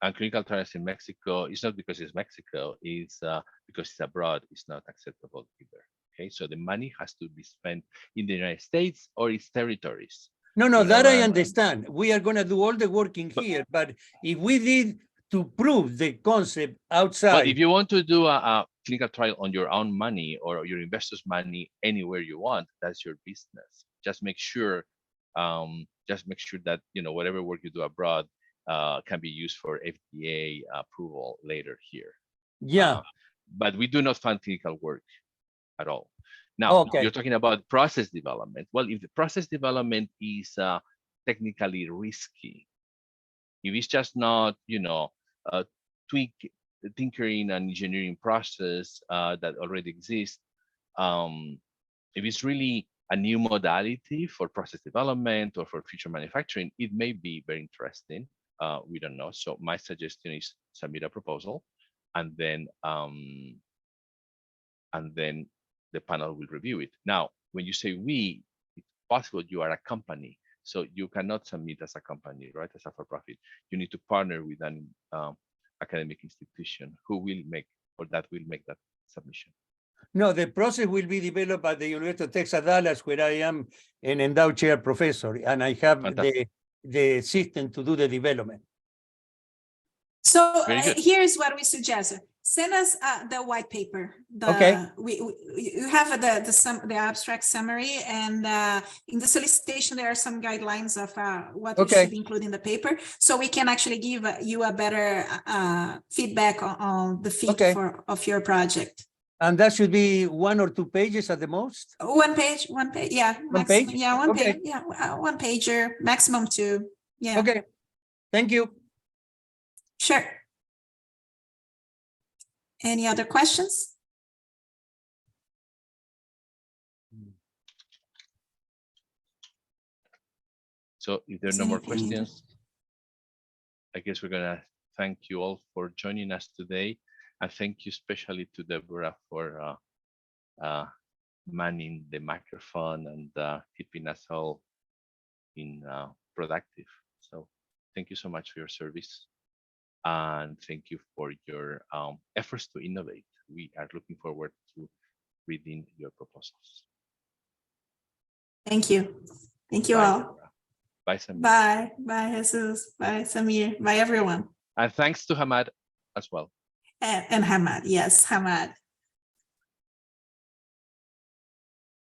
S1: And clinical trials in Mexico, it's not because it's Mexico, it's because it's abroad, it's not acceptable either. Okay, so the money has to be spent in the United States or its territories.
S7: No, that I understand. We are going to do all the work in here, but if we did to prove the concept outside.
S1: Well, if you want to do a clinical trial on your own money or your investors' money anywhere you want, that's your business. Just make sure that whatever work you do abroad can be used for FDA approval later here.
S7: Yeah.
S1: But we do not fund clinical work at all. Now,
S7: okay.
S1: You're talking about process development. Well, if the process development is technically risky, if it's just not, tinkering and engineering process that already exists, if it's really a new modality for process development or for future manufacturing, it may be very interesting. We don't know. So my suggestion is submit a proposal and then the panel will review it. Now, when you say we, it's possible you are a company, so you cannot submit as a company, right? As a for-profit, you need to partner with an academic institution who will make, or that will make that submission.
S7: No, the process will be developed by the University of Texas, Dallas, where I am an endowed chair professor, and I have the system to do the development.
S2: So
S1: Very good.
S2: here's what we suggest. Send us the white paper.
S7: Okay.
S2: You have the abstract summary, and in the solicitation there are some guidelines of what you should include in the paper, so we can actually give you a better feedback on the fit of your project.
S7: And that should be 1 or 2 pages at the most?
S2: One page, yeah.
S7: One page?
S2: Yeah, one page, yeah, one pager, maximum 2. Yeah.
S7: Okay, thank you.
S2: Sure. Any other questions?
S1: So if there are no more questions, I guess we're gonna thank you all for joining us today. And thank you especially to Deborah for manning the microphone and keeping us all in productive. So thank you so much for your service. And thank you for your efforts to innovate. We are looking forward to reading your proposals.
S2: Thank you. Thank you
S1: Bye,
S2: all.
S1: Deborah. Bye, Samir.
S2: Bye. Bye, Jesus. Bye, Samir. Bye, everyone.
S1: And thanks to Hamad as well.
S2: And Hamad. Yes, Hamad.